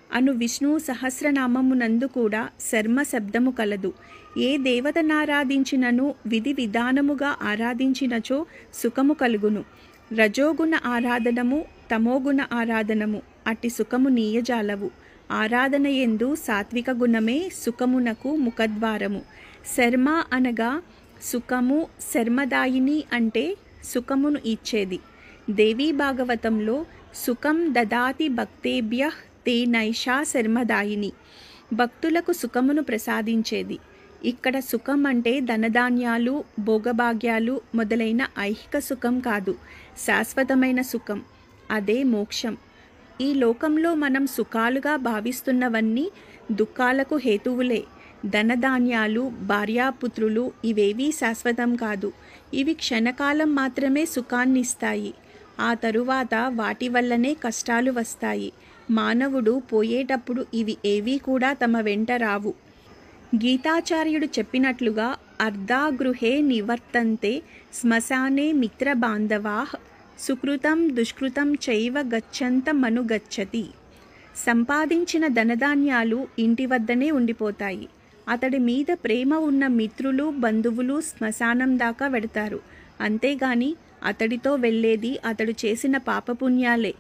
అను విష్ణు సహస్రనామమునందు కూడా శర్మ శబ్దము కలదు. ఏ దేవతనారాధించినను విధి విధానముగా ఆరాధించినచో సుఖము కలుగును. రజోగుణ ఆరాధనము, తమోగుణ ఆరాధనము అట్టి సుఖము నీయజాలవు. ఆరాధన యందు సాత్విక గుణమే సుఖమునకు ముఖద్వారము. శర్మ అనగా సుఖము, శర్మదాయిని అంటే సుఖమును ఇచ్చేది. దేవీ భాగవతంలో సుఖం దదాతి భక్తేభ్యః తే నైషా శర్మదాయిని, భక్తులకు సుఖమును ప్రసాదించేది. ఇక్కడ సుఖం అంటే ధనధాన్యాలు, భోగభాగ్యాలు మొదలైన ఐహిక సుఖం కాదు, శాశ్వతమైన సుఖం. అదే మోక్షం. ఈ లోకంలో మనం సుఖాలుగా భావిస్తున్నవన్నీ దుఃఖాలకు హేతువులే. ధనధాన్యాలు, భార్యాపుత్రులు ఇవేవీ శాశ్వతం కాదు. ఇవి క్షణకాలం మాత్రమే సుఖాన్ని ఇస్తాయి. ఆ తరువాత వాటి వల్లనే కష్టాలు వస్తాయి. మానవుడు పోయేటప్పుడు ఇవి ఏవీ కూడా తమ వెంట రావు. గీతాచార్యుడు చెప్పినట్లుగా అర్ధాగృహే నివర్తంతే శ్మశానే మిత్రబాంధవాః సుకృతం దుష్కృతం చైవ గచ్చంతమనుగచ్చతి. సంపాదించిన ధనధాన్యాలు ఇంటి వద్దనే ఉండిపోతాయి. అతడి మీద ప్రేమ ఉన్న మిత్రులు, బంధువులు శ్మశానం దాకా వెడతారు. అంతేగాని అతడితో వెళ్ళేది అతడు చేసిన పాపపుణ్యాలే.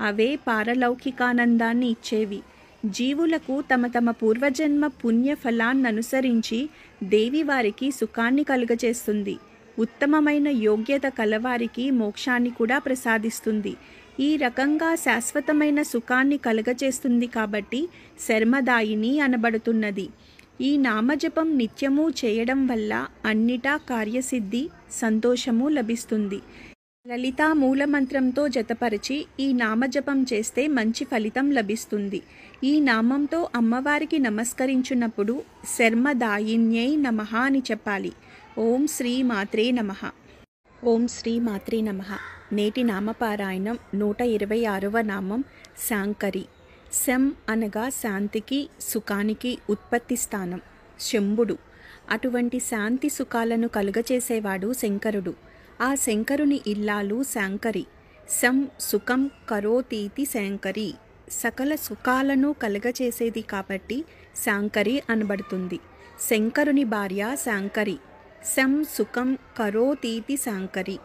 అవే పారలౌకికానందాన్ని ఇచ్చేవి. జీవులకు తమ తమ పూర్వజన్మ పుణ్య ఫలాన్ననుసరించి దేవి వారికి సుఖాన్ని కలుగచేస్తుంది. ఉత్తమమైన యోగ్యత కలవారికి మోక్షాన్ని కూడా ప్రసాదిస్తుంది. ఈ రకంగా శాశ్వతమైన సుఖాన్ని కలుగచేస్తుంది కాబట్టి శర్మదాయిని అనబడుతున్నది. ఈ నామజపం నిత్యము చేయడం వల్ల అన్నిటా కార్యసిద్ధి, సంతోషము లభిస్తుంది. లలితా మూలమంత్రంతో జతపరిచి ఈ నామజపం చేస్తే మంచి ఫలితం లభిస్తుంది. ఈ నామంతో అమ్మవారికి నమస్కరించినప్పుడు శర్మదాయిన్యై నమః అని చెప్పాలి. ఓం శ్రీ మాత్రే నమః. ఓం శ్రీ మాత్రే నమః. నేటి నామపారాయణం 126వ నామం శాంకరి. శం అనగా శాంతికి, సుఖానికి ఉత్పత్తి స్థానం. శంభుడు. అటువంటి శాంతి సుఖాలను కలుగచేసేవాడు శంకరుడు. ఆ శంకరుని ఇల్లాలు శాంకరి. శం సుఖం కరోతీతి శాంకరి. సకల సుఖాలను కలుగచేసేది కాబట్టి శాంకరి అనబడుతుంది. శంకరుని భార్య శాంకరి. శం సుఖం కరోతీతి శాంకరి.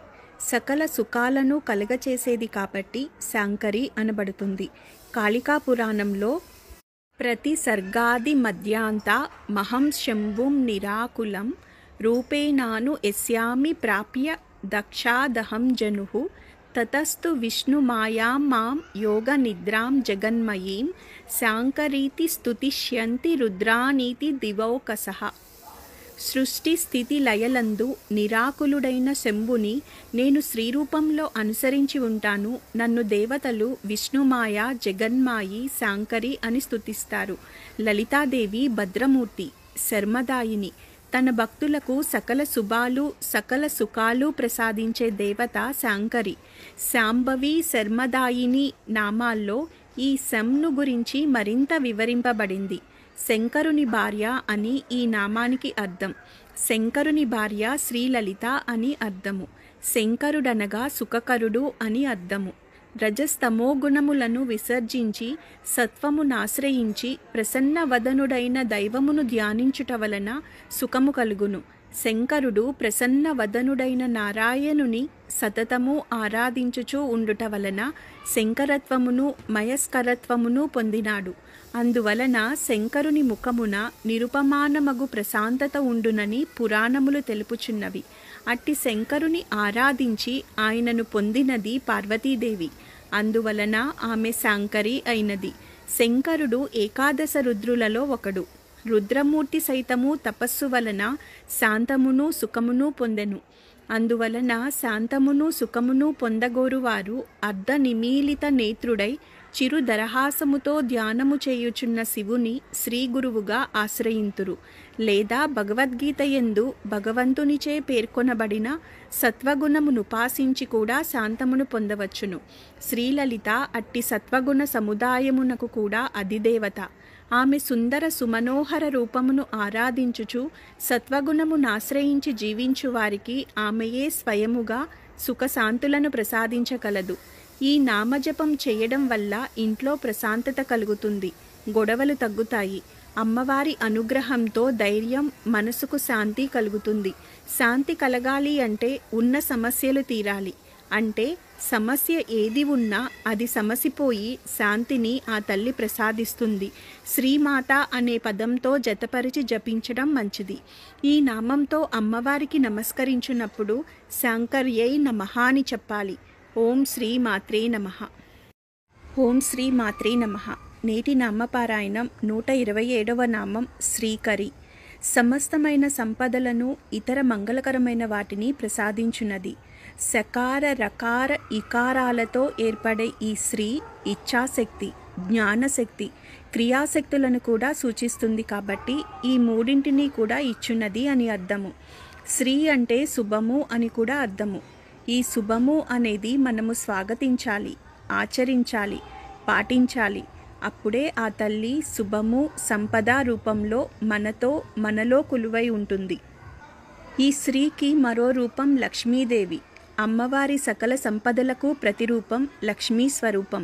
సకల సుఖాలను కలుగచేసేది కాబట్టి శాంకరి అనబడుతుంది. కాళికా పురాణంలో ప్రతి సర్గాది మధ్యాంత మహం శంభుం నిరాకులం రూపేణాను యస్యామి ప్రాప్య దక్షాదహం జనుః తతస్తు విష్ణుమాయాం మాం యోగ నిద్రాం జగన్మయీం శాంకరీతి స్తుతిష్యంతి రుద్రానీతి దివౌకసః. సృష్టి స్థితి లయలందు నిరాకులుడైన శంభుని నేను శ్రీరూపంలో అనుసరించి ఉంటాను. నన్ను దేవతలు విష్ణుమాయ, జగన్మాయి, శాంకరి అని స్తుతిస్తారు. లలితాదేవి భద్రమూర్తి, శర్మదాయిని. తన భక్తులకు సకల శుభాలు, సకల సుఖాలు ప్రసాదించే దేవత శాంకరి. శాంభవి, శర్మదాయిని నామాల్లో ఈ శంను గురించి మరింత వివరింపబడింది. శంకరుని భార్య అని ఈ నామానికి అర్థం. శంకరుని భార్య శ్రీలలిత అని అర్థము. శంకరుడనగా సుఖకరుడు అని అర్థము. రజస్తమో గుణములను విసర్జించి సత్వమునాశ్రయించి ప్రసన్న వదనుడైన దైవమును ధ్యానించుట వలన సుఖము కలుగును. శంకరుడు ప్రసన్న వదనుడైన నారాయణుని సతతము ఆరాధించుచూ ఉండుట వలన శంకరత్వమును, మయస్కరత్వమును పొందినాడు. అందువలన శంకరుని ముఖమున నిరుపమానమగు ప్రశాంతత ఉండునని పురాణములు తెలుపుచున్నవి. అట్టి శంకరుని ఆరాధించి ఆయనను పొందినది పార్వతీదేవి. అందువలన ఆమె శాంకరి అయినది. శంకరుడు ఏకాదశ రుద్రులలో ఒకడు. రుద్రమూర్తి సైతము తపస్సు వలన శాంతమును, సుఖమును పొందెను. అందువలన శాంతమును, సుఖమును పొందగోరువారు అర్ధ నిమీలిత నేత్రుడై చిరు దరహాసముతో ధ్యానము చేయుచున్న శివుని శ్రీ గురువుగా ఆశ్రయింతురు. లేదా భగవద్గీత యందు భగవంతునిచే పేర్కొనబడిన సత్వగుణమునుపాసించి కూడా శాంతమును పొందవచ్చును. శ్రీలలిత అట్టి సత్వగుణ సముదాయమునకు కూడా అధిదేవత. ఆమె సుందర సుమనోహర రూపమును ఆరాధించుచు సత్వగుణమునాశ్రయించి జీవించు వారికి ఆమెయే స్వయముగా సుఖశాంతులను ప్రసాదించగలదు. ఈ నామజపం చేయడం వల్ల ఇంట్లో ప్రశాంతత కలుగుతుంది, గొడవలు తగ్గుతాయి. అమ్మవారి అనుగ్రహంతో ధైర్యం, మనసుకు శాంతి కలుగుతుంది. శాంతి కలగాలి అంటే ఉన్న సమస్యలు తీరాలి. అంటే సమస్య ఏది ఉన్నా అది సమసిపోయి శాంతిని ఆ తల్లి ప్రసాదిస్తుంది. శ్రీమాత అనే పదంతో జతపరిచి జపించడం మంచిది. ఈ నామంతో అమ్మవారికి నమస్కరించినప్పుడు శాంకర్యై నమః అని చెప్పాలి. ఓం శ్రీ మాత్రే నమః. ఓం శ్రీ మాత్రే నమః. నేటి నామపారాయణం 127వ నామం శ్రీకరి. సమస్తమైన సంపదలను, ఇతర మంగళకరమైన వాటిని ప్రసాదించున్నది. సకార రకార ఇకారాలతో ఏర్పడే ఈ శ్రీ ఇచ్ఛాశక్తి, జ్ఞానశక్తి, క్రియాశక్తులను కూడా సూచిస్తుంది. కాబట్టి ఈ మూడింటిని కూడా ఇచ్చున్నది అని అర్థము. శ్రీ అంటే శుభము అని కూడా అర్థము. ఈ శుభము అనేది మనము స్వాగతించాలి, ఆచరించాలి, పాటించాలి. అప్పుడే ఆ తల్లి శుభము, సంపద రూపంలో మనలో కొలువై ఉంటుంది. ఈ శ్రీకి మరో రూపం లక్ష్మీదేవి. అమ్మవారి సకల సంపదలకు ప్రతిరూపం లక్ష్మీ స్వరూపం.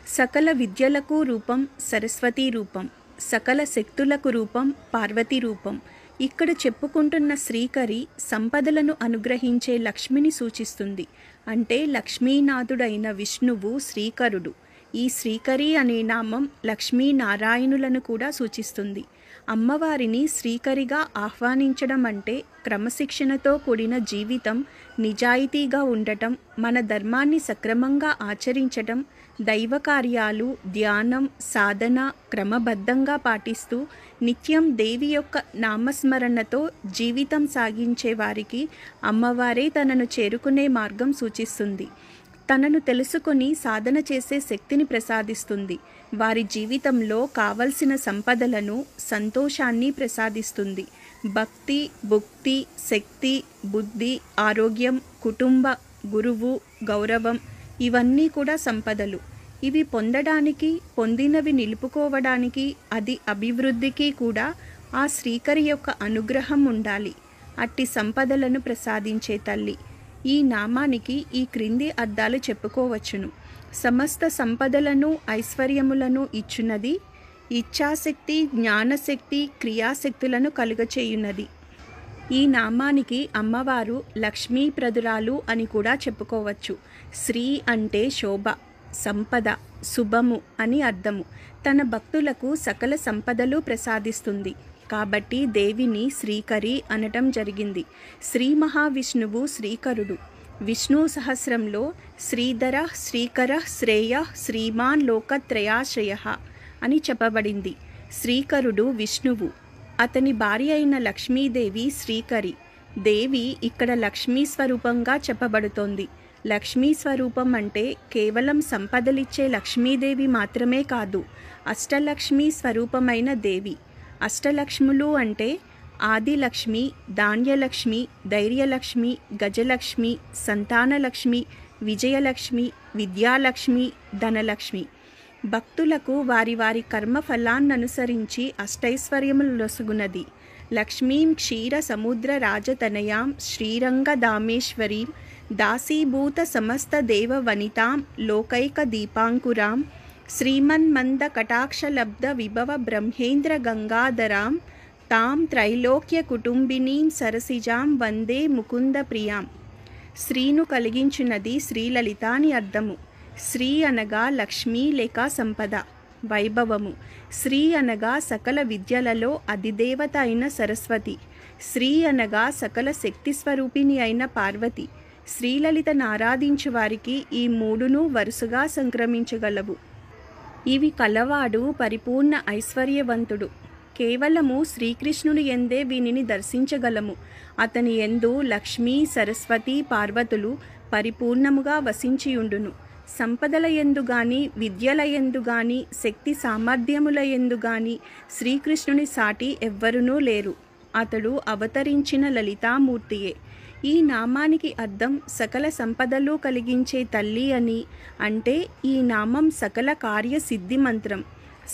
సకల విద్యలకు రూపం సరస్వతీ రూపం. సకల శక్తులకు రూపం పార్వతీ రూపం. ఇక్కడ చెప్పుకుంటున్న శ్రీకరి సంపదలను అనుగ్రహించే లక్ష్మిని సూచిస్తుంది. అంటే లక్ష్మీనాథుడైన విష్ణువు శ్రీకరుడు. ఈ శ్రీకరి అనే నామం లక్ష్మీనారాయణులను కూడా సూచిస్తుంది. అమ్మవారిని శ్రీకరిగా ఆహ్వానించడం అంటే క్రమశిక్షణతో కూడిన జీవితం, నిజాయితీగా ఉండటం, మన ధర్మాన్ని సక్రమంగా ఆచరించటం, దైవ కార్యాలు, ధ్యానం, సాధన క్రమబద్ధంగా పాటిస్తూ నిత్యం దేవి యొక్క నామస్మరణతో జీవితం సాగించే వారికి అమ్మవారే తనను చేరుకునే మార్గం సూచిస్తుంది. తనను తెలుసుకొని సాధన చేసే శక్తిని ప్రసాదిస్తుంది. వారి జీవితంలో కావలసిన సంపదలను, సంతోషాన్ని ప్రసాదిస్తుంది. భక్తి, భుక్తి, శక్తి, బుద్ధి, ఆరోగ్యం, కుటుంబ, గురువు, గౌరవం ఇవన్నీ కూడా సంపదలు. ఇవి పొందడానికి, పొందినవి నిలుపుకోవడానికి, అది అభివృద్ధికి కూడా ఆ శ్రీకరి యొక్క అనుగ్రహం ఉండాలి. అట్టి సంపదలను ప్రసాదించే తల్లి. ఈ నామానికి ఈ క్రింది అర్థాలు చెప్పుకోవచ్చును. సమస్త సంపదలను, ఐశ్వర్యములను ఇచ్చున్నది. ఇచ్ఛాశక్తి, జ్ఞానశక్తి, క్రియాశక్తులను కలుగచేయున్నది. ఈ నామానికి అమ్మవారు లక్ష్మీప్రదురాలు అని కూడా చెప్పుకోవచ్చు. శ్రీ అంటే శోభ, సంపద, శుభము అని అర్థము. తన భక్తులకు సకల సంపదలు ప్రసాదిస్తుంది. కాబట్టి దేవిని శ్రీకరి అనటం జరిగింది. శ్రీ మహావిష్ణువు శ్రీకరుడు. విష్ణు సహస్రంలో శ్రీధర, శ్రీకర, శ్రేయ, శ్రీమాన్ లోకత్రయాశ్రయ అని చెప్పబడింది. శ్రీకరుడు విష్ణువు. అతని భార్య అయిన లక్ష్మీదేవి శ్రీకరి. దేవి ఇక్కడ లక్ష్మీ స్వరూపంగా చెప్పబడుతోంది. లక్ష్మీ స్వరూపం అంటే కేవలం సంపదలిచ్చే లక్ష్మీదేవి మాత్రమే కాదు, అష్టలక్ష్మి స్వరూపమైన దేవి. అష్టలక్ష్ములు అంటే ఆదిలక్ష్మి, ధాన్యలక్ష్మి, ధైర్యలక్ష్మి, గజలక్ష్మి, సంతానలక్ష్మి, విజయలక్ష్మి, విద్యాలక్ష్మి, ధనలక్ష్మి. భక్తులకు వారి వారి కర్మ ఫలాన్ననుసరించి అష్టైశ్వర్యములు లొసగునది. లక్ష్మీం క్షీర సముద్ర రాజతనయాం శ్రీరంగదామేశ్వరీం దాసీభూత సమస్త దేవ వనితాం లోకైక దీపాంకురాం శ్రీమన్మంద కటాక్షలబ్ధ విభవ బ్రహ్మేంద్ర గంగాధరాం తాం త్రైలోక్య కుటుంబినీం సరసిజాం వందే ముకుంద ప్రియాం. శ్రీను కలిగించున్నది శ్రీలలిత అని అర్థము. శ్రీ అనగా లక్ష్మి లేక సంపద, వైభవము. శ్రీ అనగా సకల విద్యలలో అధిదేవత అయిన సరస్వతి. శ్రీ అనగా సకల శక్తి స్వరూపిణి అయిన పార్వతి. శ్రీలలితను ఆరాధించు వారికి ఈ మూడును వరుసగా సంక్రమించగలవు. ఇవి కలవాడు పరిపూర్ణ ఐశ్వర్యవంతుడు. కేవలము శ్రీకృష్ణుని ఎందే వీనిని దర్శించగలము. అతని యందు లక్ష్మీ, సరస్వతి, పార్వతులు పరిపూర్ణముగా వసించియుండును. సంపదల యందు గాని, విద్యల యందు గాని, శక్తి సామర్థ్యముల యందు గాని శ్రీకృష్ణుని సాటి ఎవ్వరునూ లేరు. అతడు అవతరించిన లలితామూర్తియే. ఈ నామానికి అర్థం సకల సంపదలు కలిగించే తల్లి అని. అంటే ఈ నామం సకల కార్యసిద్ధి మంత్రం.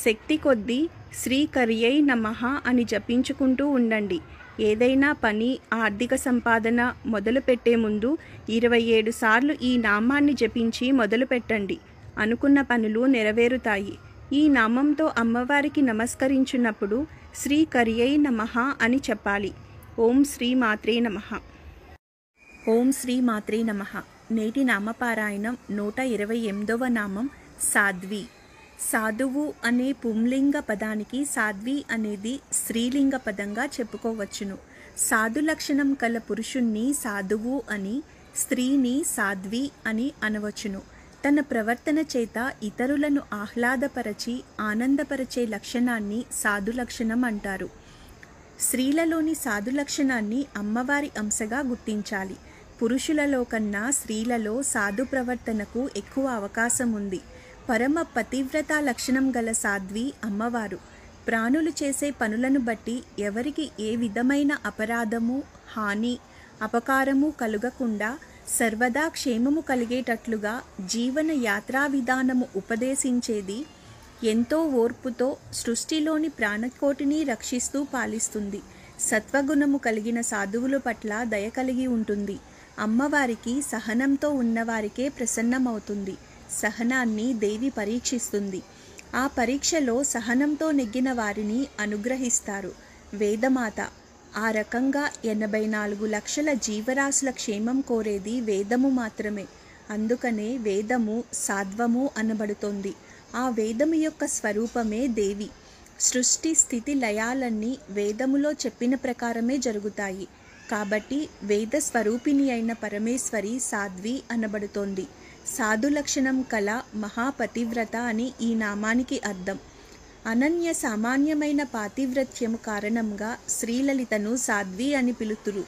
శక్తి కొద్దీ శ్రీకర్యై నమః అని జపించుకుంటూ ఉండండి. ఏదైనా పని, ఆర్థిక సంపాదన మొదలుపెట్టే ముందు 27 సార్లు ఈ నామాన్ని జపించి మొదలుపెట్టండి. అనుకున్న పనులు నెరవేరుతాయి. ఈ నామంతో అమ్మవారికి నమస్కరించినప్పుడు శ్రీ కర్యై నమః అని చెప్పాలి. ఓం శ్రీ మాత్రే నమః. ఓం శ్రీ మాత్రే నమః. నేటి నామపారాయణం 128వ నామం సాధ్వి. సాధువు అనే పుంలింగ పదానికి సాధ్వి అనేది స్త్రీలింగ పదంగా చెప్పుకోవచ్చును. సాధు లక్షణం కల పురుషుణ్ణి సాధువు అని, స్త్రీని సాధ్వి అని అనవచ్చును. తన ప్రవర్తన చేత ఇతరులను ఆహ్లాదపరచి ఆనందపరిచే లక్షణాన్ని సాధు లక్షణం అంటారు. స్త్రీలలోని సాధు లక్షణాన్ని అమ్మవారి అంశగా గుర్తించాలి. పురుషులలో కన్నా స్త్రీలలో సాధు ప్రవర్తనకు ఎక్కువ అవకాశం ఉంది. పరమ పతివ్రత లక్షణం గల సాధ్వి అమ్మవారు. ప్రాణులు చేసే పనులను బట్టి ఎవరికి ఏ విధమైన అపరాధము, హాని, అపకారము కలుగకుండా సర్వదా క్షేమము కలిగేటట్లుగా జీవన యాత్రా విధానము ఉపదేశించేది. ఎంతో ఓర్పుతో సృష్టిలోని ప్రాణకోటిని రక్షిస్తూ పాలిస్తుంది. సత్వగుణము కలిగిన సాధువుల పట్ల దయ కలిగి ఉంటుంది. అమ్మవారికి సహనంతో ఉన్నవారికే ప్రసన్నమవుతుంది. సహనాన్ని దేవి పరీక్షిస్తుంది. ఆ పరీక్షలో సహనంతో నెగ్గిన వారిని అనుగ్రహిస్తారు. వేదమాత ఆ రకంగా 84 లక్షల జీవరాశుల క్షేమం కోరేది వేదము మాత్రమే. అందుకనే వేదము సాధ్వము అనబడుతోంది. ఆ వేదము యొక్క స్వరూపమే దేవి. సృష్టి స్థితి లయాలన్నీ వేదములో చెప్పిన ప్రకారమే జరుగుతాయి. కాబట్టి వేద స్వరూపిణి అయిన పరమేశ్వరి సాధ్వి అనబడుతోంది. సాధు లక్షణం కల మహాపతివ్రత అని ఈ నామానికి అర్థం. అనన్య సామాన్యమైన పాతివ్రత్యము కారణంగా శ్రీలలితను సాధ్వి అని పిలుతురు.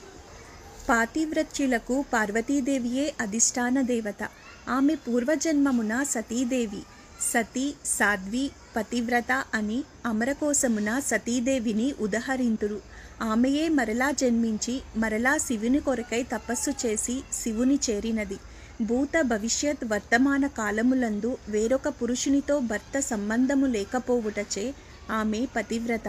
పాతివ్రత్యులకు పార్వతీదేవియే అధిష్టాన దేవత. ఆమె పూర్వజన్మమున సతీదేవి. సతీ, సాధ్వి, పతివ్రత అని అమరకోశమున సతీదేవిని ఉదహరింతురు. ఆమెయే మరలా జన్మించి మరలా శివుని కొరకై తపస్సు చేసి శివుని చేరినది. భూత భవిష్యత్ వర్తమాన కాలములందు వేరొక పురుషునితో భర్త సంబంధము లేకపోవుటచే ఆమె పతివ్రత.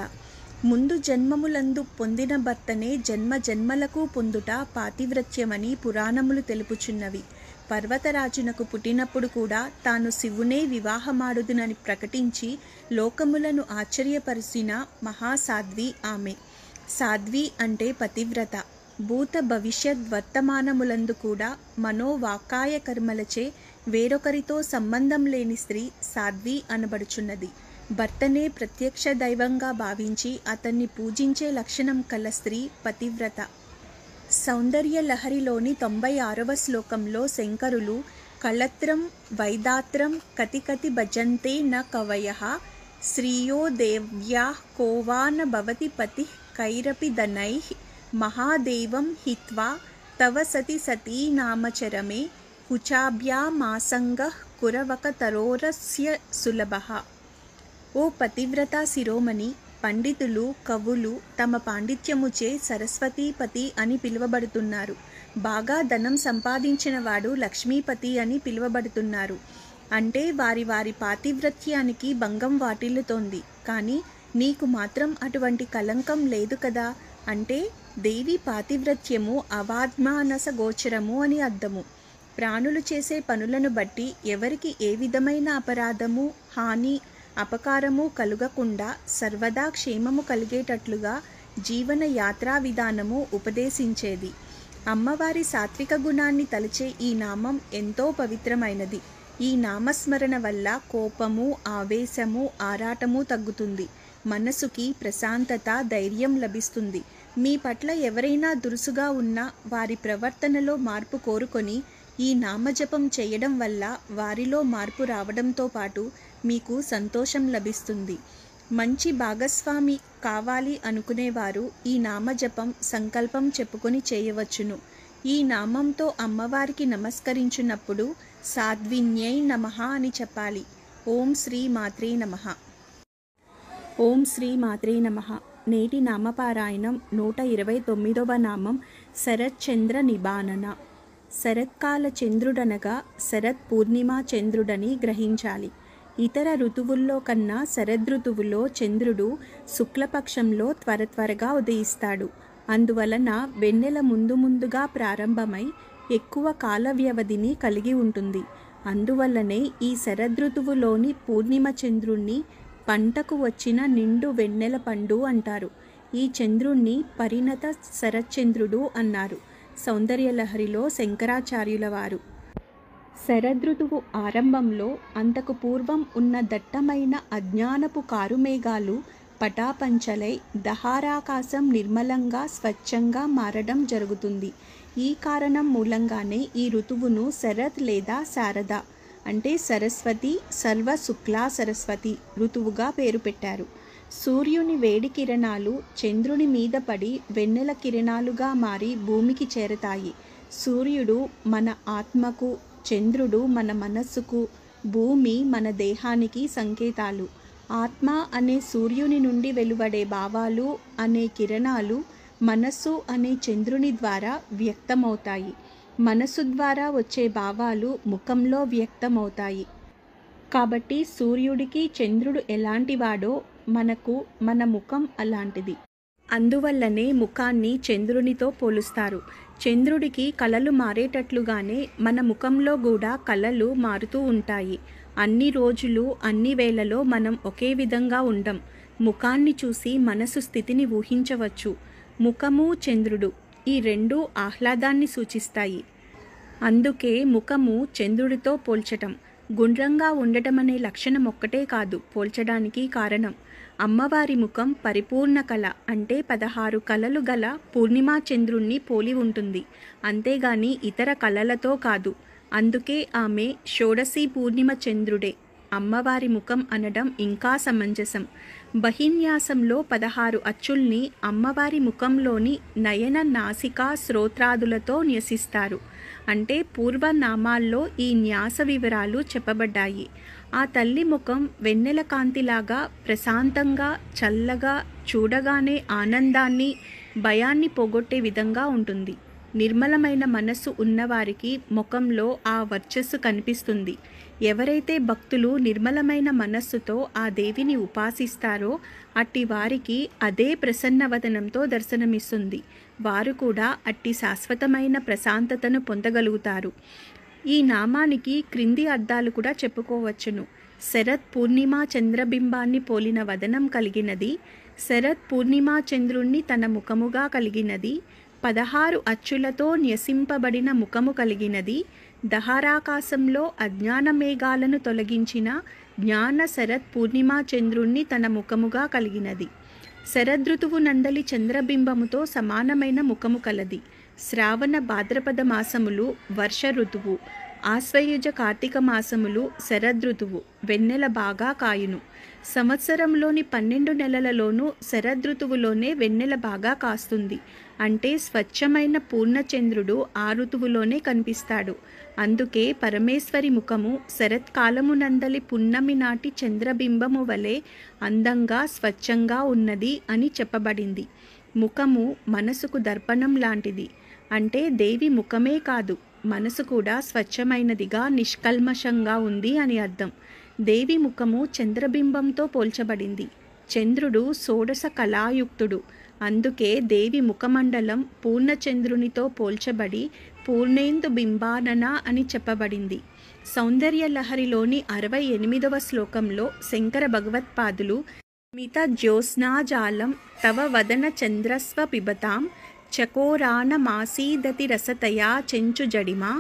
ముందు జన్మములందు పొందిన భర్తనే జన్మ జన్మలకు పొందుట పాతివ్రత్యమని పురాణములు తెలుపుచున్నవి. పర్వతరాజునకు పుట్టినప్పుడు కూడా తాను శివునే వివాహమాడుదునని ప్రకటించి లోకములను ఆశ్చర్యపరిచిన మహాసాధ్వి ఆమె. సాధ్వి అంటే పతివ్రత. భూత భవిష్యత్ వర్తమానములందు కూడా మనోవాకాయ కర్మలచే వేరొకరితో సంబంధం లేని స్త్రీ సాధ్వి అనబడుచున్నది. భర్తనే ప్రత్యక్ష దైవంగా భావించి అతన్ని పూజించే లక్షణం కల స్త్రీ పతివ్రత. సౌందర్య లహరిలోని 96వ శ్లోకంలో శంకరులు కళత్రం వైదాత్రం కతికతి భజంతే న కవయః శ్రియో దేవ్యాః కోవాన భవతి పతిః కైరపి ధనైః మహాదేవం హిత్వా తవ సతి సతీ నామచరమే కుచాభ్యామాసంగః కురవకతరోరస్య సులభః. ఓ పతివ్రత శిరోమణి, పండితులు, కవులు తమ పాండిత్యముచే సరస్వతీపతి అని పిలువబడుతున్నారు. బాగా ధనం సంపాదించిన వాడు లక్ష్మీపతి అని పిలువబడుతున్నారు. అంటే వారి వారి పాతివ్రత్యానికి భంగం వాటిల్లుతోంది. కానీ నీకు మాత్రం అటువంటి కలంకం లేదు కదా. అంటే దేవి పాతివ్రత్యము అవాద్మానస గోచరము అని అర్థము. ప్రాణులు చేసే పనులను బట్టి ఎవరికి ఏ విధమైన అపరాధము, హాని, అపకారము కలుగకుండా సర్వదా క్షేమము కలిగేటట్లుగా జీవన యాత్రా విధానము ఉపదేశించేది. అమ్మవారి సాత్విక గుణాన్ని తలచే ఈ నామం ఎంతో పవిత్రమైనది. ఈ నామస్మరణ వల్ల కోపము, ఆవేశము, ఆరాటము తగ్గుతుంది. మనసుకి ప్రశాంతత, ధైర్యం లభిస్తుంది. మీ పట్ల ఎవరైనా దురుసుగా ఉన్నా వారి ప్రవర్తనలో మార్పు కోరుకొని ఈ నామజపం చేయడం వల్ల వారిలో మార్పు రావడంతో పాటు మీకు సంతోషం లభిస్తుంది. మంచి భాగస్వామి కావాలి అనుకునేవారు ఈ నామజపం సంకల్పం చెప్పుకొని చేయవచ్చును. ఈ నామంతో అమ్మవారికి నమస్కరించినప్పుడు సాధ్విన్యై నమః అని చెప్పాలి. ఓం శ్రీ మాత్రే నమః. ఓం శ్రీ మాత్రే నమః. నేటి నామపారాయణం 129వ నామం శరత్చంద్ర నిబానన. శరత్కాల చంద్రుడనగా శరత్ పూర్ణిమా చంద్రుడని గ్రహించాలి. ఇతర ఋతువుల్లో కన్నా శరదృతువులో చంద్రుడు శుక్లపక్షంలో త్వరగా ఉదయిస్తాడు. అందువలన వెన్నెల ముందు ముందుగా ప్రారంభమై ఎక్కువ కాల వ్యవధిని కలిగి ఉంటుంది. అందువల్లనే ఈ శరదృతువులోని పూర్ణిమ చంద్రుణ్ణి పంటకు వచ్చిన నిండు వెన్నెల పండు అంటారు. ఈ చంద్రుణ్ణి పరిణత శరచంద్రుడు అన్నారు సౌందర్యలహరిలో శంకరాచార్యుల వారు. శరదృతువు ఆరంభంలో అంతకు పూర్వం ఉన్న దట్టమైన అజ్ఞానపు కారుమేఘాలు పటాపంచలై దహారాకాశం నిర్మలంగా స్వచ్ఛంగా మారడం జరుగుతుంది. ఈ కారణం మూలంగానే ఈ ఋతువును శరత్ లేదా శారద అంటే సరస్వతి, సర్వ శుక్లా సరస్వతి ఋతువుగా పేరు పెట్టారు. సూర్యుని వేడి కిరణాలు చంద్రుని మీద పడి వెన్నెల కిరణాలుగా మారి భూమికి చేరతాయి. సూర్యుడు మన ఆత్మకు, చంద్రుడు మన మనస్సుకు, భూమి మన దేహానికి సంకేతాలు. ఆత్మ అనే సూర్యుని నుండి వెలువడే భావాలు అనే కిరణాలు మనస్సు అనే చంద్రుని ద్వారా వ్యక్తమవుతాయి. మనస్సు ద్వారా వచ్చే భావాలు ముఖంలో వ్యక్తమవుతాయి. కాబట్టి సూర్యుడికి చంద్రుడు ఎలాంటివాడో మనకు మన ముఖం అలాంటిది. అందువల్లనే ముఖాన్ని చంద్రునితో పోలుస్తారు. చంద్రుడికి కళలు మారేటట్లుగానే మన ముఖంలో కూడా కళలు మారుతూ ఉంటాయి. అన్ని రోజులు అన్ని వేళలో మనం ఒకే విధంగా ఉండం. ముఖాన్ని చూసి మనసు స్థితిని ఊహించవచ్చు. ముఖము చంద్రుడు ఈ రెండూ ఆహ్లాదాన్ని సూచిస్తాయి. అందుకే ముఖము చంద్రుడితో పోల్చటం. గుండ్రంగా ఉండటం అనే లక్షణం ఒక్కటే కాదు పోల్చడానికి కారణం. అమ్మవారి ముఖం పరిపూర్ణ కళ అంటే 16 కళలు గల పూర్ణిమా చంద్రుణ్ణి పోలి ఉంటుంది. అంతేగాని ఇతర కళలతో కాదు. అందుకే ఆమె షోడశి పూర్ణిమ చంద్రుడే. అమ్మవారి ముఖం అనడం ఇంకా సమంజసం. బహిన్యాసంలో 16 అచ్చుల్ని అమ్మవారి ముఖంలోని నయన, నాసికా, శ్రోత్రాదులతో న్యసిస్తారు. అంటే పూర్వనామాల్లో ఈ న్యాస వివరాలు చెప్పబడ్డాయి. ఆ తల్లి ముఖం వెన్నెల కాంతిలాగా ప్రశాంతంగా, చల్లగా, చూడగానే ఆనందాన్ని, భయాన్ని పోగొట్టే విధంగా ఉంటుంది. నిర్మలమైన మనస్సు ఉన్నవారికి ముఖంలో ఆ వర్చస్సు కనిపిస్తుంది. ఎవరైతే భక్తులు నిర్మలమైన మనస్సుతో ఆ దేవిని ఉపాసిస్తారో అట్టి వారికి అదే ప్రసన్నవదనంతో దర్శనమిస్తుంది. వారు కూడా అట్టి శాశ్వతమైన ప్రశాంతతను పొందగలుగుతారు. ఈ నామానికి క్రింది అర్థాలు కూడా చెప్పుకోవచ్చును. శరత్ పూర్ణిమా చంద్రబింబాన్ని పోలిన వదనం కలిగినది, శరత్ పూర్ణిమా చంద్రుణ్ణి తన ముఖముగా కలిగినది, 16 అచ్చులతో న్యసింపబడిన ముఖము కలిగినది, దహారాకాశంలో అజ్ఞాన మేఘాలను తొలగించిన జ్ఞాన శరత్ పూర్ణిమా చంద్రుణ్ణి తన ముఖముగా కలిగినది. శరదృతువు నందలి చంద్రబింబముతో సమానమైన ముఖము కలది. శ్రావణ భాద్రపద మాసములు వర్ష ఋతువు, ఆశ్వయుజ కార్తీక మాసములు శరదృతువు, వెన్నెల బాగా కాయును. సంవత్సరంలోని 12 నెలలలోనూ శరదృతువులోనే వెన్నెల బాగా కాస్తుంది. అంటే స్వచ్ఛమైన పూర్ణచంద్రుడు ఆ ఋతువులోనే కనిపిస్తాడు. అందుకే పరమేశ్వరి ముఖము శరత్కాలమునందలి పున్నమి నాటి చంద్రబింబము వలె అందంగా స్వచ్ఛంగా ఉన్నది అని చెప్పబడింది. ముఖము మనసుకు దర్పణం లాంటిది. అంటే దేవి ముఖమే కాదు, మనసు కూడా స్వచ్ఛమైనదిగా, నిష్కల్మషంగా ఉంది అని అర్థం. దేవి ముఖము చంద్రబింబంతో పోల్చబడింది. చంద్రుడు షోడశ కళాయుక్తుడు. అందుకే దేవి ముఖమండలం పూర్ణచంద్రునితో పోల్చబడి పూర్ణేందు బింబానన అని చెప్పబడింది. సౌందర్యలహరిలోని 68వ శ్లోకంలో శంకర భగవత్పాదులు మిత జ్యోత్స్నాజాలం తవ వదన చంద్రస్వ పిబతాం చకోరానమాసీదతి రసతయా చెంచు జడిమా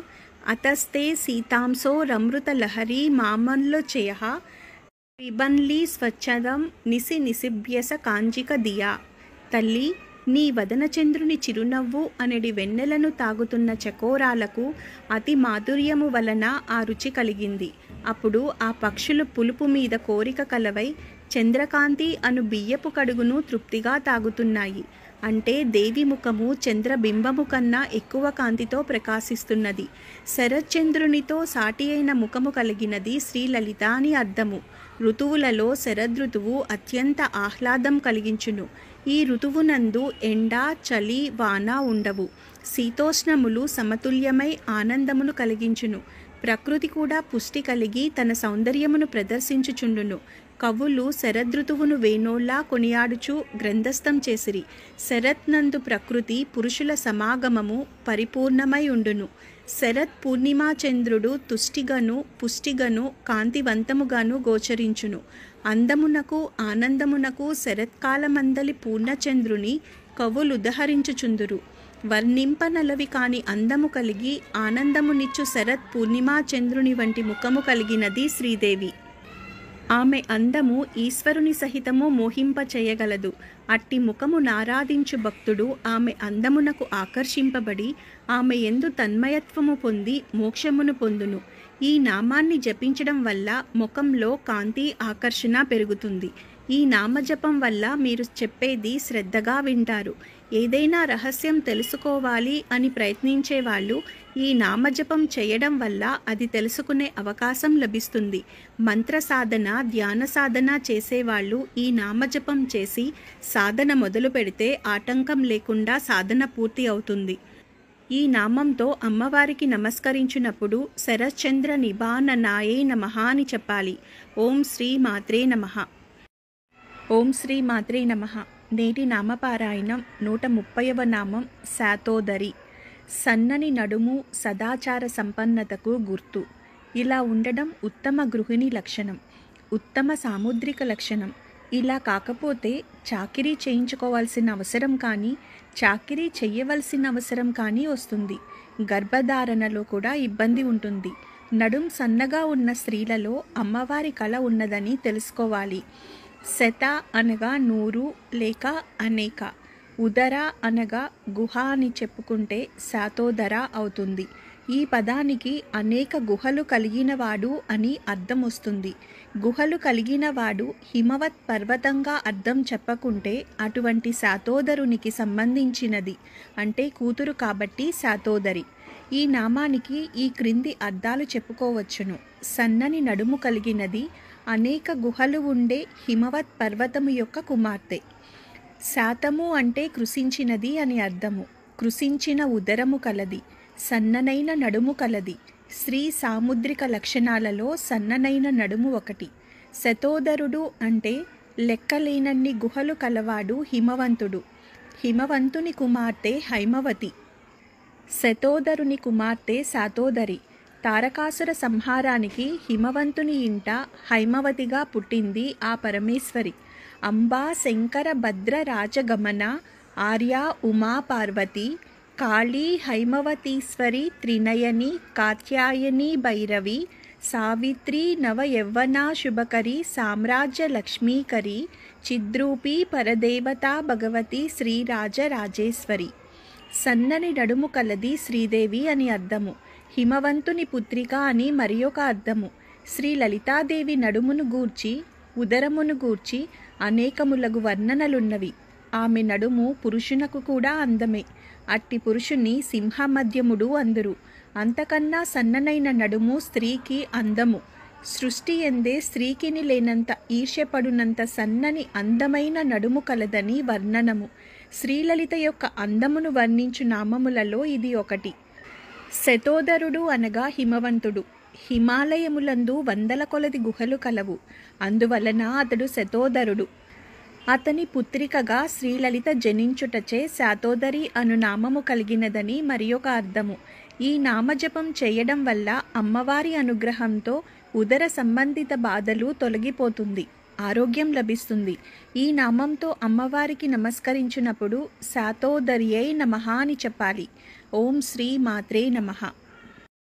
అతస్తే సీతాంసో రమృతలహరీ మామల్లోచయ పిబన్లీ స్వచ్ఛదం నిసి నిసిభ్యస కాంజిక దియా. తల్లి, నీ వదనచంద్రుని చిరునవ్వు అనడి వెన్నెలను తాగుతున్న చకోరాలకు అతి మాధుర్యము వలన ఆ రుచి కలిగింది. అప్పుడు ఆ పక్షులు పులుపు మీద కోరిక కలవై చంద్రకాంతి అను బియ్యపు కడుగును తృప్తిగా తాగుతున్నాయి. అంటే దేవి ముఖము చంద్రబింబము కన్నా ఎక్కువ కాంతితో ప్రకాశిస్తున్నది. శరచంద్రునితో సాటి అయిన ముఖము కలిగినది శ్రీలలిత అని అర్థము. ఋతువులలో శరదృతువు అత్యంత ఆహ్లాదం కలిగించును. ఈ ఋతువునందు ఎండ, చలి, వాన ఉండవు. శీతోష్ణములు సమతుల్యమై ఆనందమును కలిగించును. ప్రకృతి కూడా పుష్టి కలిగి తన సౌందర్యమును ప్రదర్శించుచుండును. కవులు శరదృతువును వేణోళ్లా కొనియాడుచు గ్రంథస్థం చేసిరి. శరత్ నందు ప్రకృతి పురుషుల సమాగమము పరిపూర్ణమై ఉండును. శరత్ పూర్ణిమా చంద్రుడు తుష్టిగను పుష్టిగను కాంతివంతముగాను గోచరించును. అందమునకు ఆనందమునకు శరత్కాలమందలి పూర్ణచంద్రుని కవులుదహరించుచుందురు. వర్ణింపనలవి కాని అందము కలిగి ఆనందమునిచ్చు శరత్ పూర్ణిమా చంద్రుని వంటి ముఖము కలిగినది శ్రీదేవి. ఆమె అందము ఈశ్వరుని సహితము మోహింపచేయగలదు. అట్టి ముఖము నారాధించు భక్తుడు ఆమె అందమునకు ఆకర్షింపబడి ఆమె యందు తన్మయత్వము పొంది మోక్షమును పొందును. ఈ నామాన్ని జపించడం వల్ల ముఖంలో కాంతి ఆకర్షణ పెరుగుతుంది. ఈ నామజపం వల్ల మీరు చెప్పేది శ్రద్ధగా వింటారు. ఏదైనా రహస్యం తెలుసుకోవాలి అని ప్రయత్నించే వాళ్ళు ఈ నామజపం చేయడం వల్ల అది తెలుసుకునే అవకాశం లభిస్తుంది. మంత్ర సాధన, ధ్యాన సాధన చేసేవాళ్ళు ఈ నామజపం చేసి సాధన మొదలు పెడితే ఆటంకం లేకుండా సాధన పూర్తి అవుతుంది. ఈ నామంతో అమ్మవారికి నమస్కరించినప్పుడు శరశ్చంద్ర నిబాననాయే నమః అని చెప్పాలి. ఓం శ్రీ మాత్రే నమః. ఓం శ్రీ మాత్రే నమః. నేటి నామపారాయణం 130వ నామం శాతోదరి. సన్నని నడుము సదాచార సంపన్నతకు గుర్తు. ఇలా ఉండడం ఉత్తమ గృహిణి లక్షణం, ఉత్తమ సాముద్రిక లక్షణం. ఇలా కాకపోతే చాకిరీ చేయించుకోవాల్సిన అవసరం కానీ చాకిరీ చెయ్యవలసిన అవసరం కానీ వస్తుంది. గర్భధారణలో కూడా ఇబ్బంది ఉంటుంది. నడుం సన్నగా ఉన్న స్త్రీలలో అమ్మవారి కళ ఉన్నదని తెలుసుకోవాలి. శత అనగా 100 లేక అనేక, ఉదర అనగా గుహ అని చెప్పుకుంటే శాతోదర అవుతుంది. ఈ పదానికి అనేక గుహలు కలిగినవాడు అని అర్థం వస్తుంది. గుహలు కలిగినవాడు హిమవత్ పర్వతంగా అర్థం చెప్పకుంటే అటువంటి శాతోదరునికి సంబంధించినది అంటే కూతురు కాబట్టి శాతోదరి. ఈ నామానికి ఈ క్రింది అర్థాలు చెప్పుకోవచ్చును. సన్నని నడుము కలిగినది, అనేక గుహలు ఉండే హిమవత్ పర్వతము యొక్క కుమార్తె. శాతము అంటే కృశించినది అని అర్థము. కృశించిన ఉదరము కలది, సన్ననైన నడుము కలది. స్త్రీ సాముద్రిక లక్షణాలలో సన్ననైన నడుము ఒకటి. శతోదరుడు అంటే లెక్కలేనన్ని గుహలు కలవాడు హిమవంతుడు. హిమవంతుని కుమార్తె హైమవతి. శతోదరుని కుమార్తె శాతోదరి. తారకాసుర సంహారానికి హిమవంతుని ఇంట హైమవతిగా పుట్టింది ఆ పరమేశ్వరి. అంబా శంకర భద్ర రాజగమన ఆర్య ఉమా పార్వతి కాళీ హైమవతీశ్వరి త్రినయని కాత్యాయని భైరవి సావిత్రి నవ యవ్వనా శుభకరి సామ్రాజ్య లక్ష్మీకరి చిద్రూపీ పరదేవతా భగవతి శ్రీరాజరాజేశ్వరి. సన్నని నడుము కలది శ్రీదేవి అని అర్థము. హిమవంతుని పుత్రిక అని మరి ఒక అర్థము. శ్రీ లలితాదేవి నడుమును గూర్చి ఉదరమును గూర్చి అనేకములగు వర్ణనలున్నవి. ఆమె నడుము పురుషునకు కూడా అందమే. అట్టి పురుషుని సింహమధ్యముడు అందురు. అంతకన్నా సన్ననైన నడుము స్త్రీకి అందము. సృష్టి ఎందే స్త్రీకిని లేనంత ఈర్ష్యపడునంత సన్నని అందమైన నడుము కలదని వర్ణనము. శ్రీలలిత యొక్క అందమును వర్ణించు నామములలో ఇది ఒకటి. శతోదరుడు అనగా హిమవంతుడు. హిమాలయములందు వందల కొలది గుహలు కలవు. అందువలన అతడు శతోదరుడు. అతని పుత్రికగా శ్రీలలిత జనించుటచే శాతోదరి అను నామము కలిగినదని మరి ఒక అర్థము. ఈ నామజపం చేయడం వల్ల అమ్మవారి అనుగ్రహంతో ఉదర సంబంధిత బాధలు తొలగిపోతుంది, ఆరోగ్యం లభిస్తుంది. ఈ నామంతో అమ్మవారికి నమస్కరించినప్పుడు శాతోదర్యై నమః అని చెప్పాలి. ఓం శ్రీ మాత్రే నమః.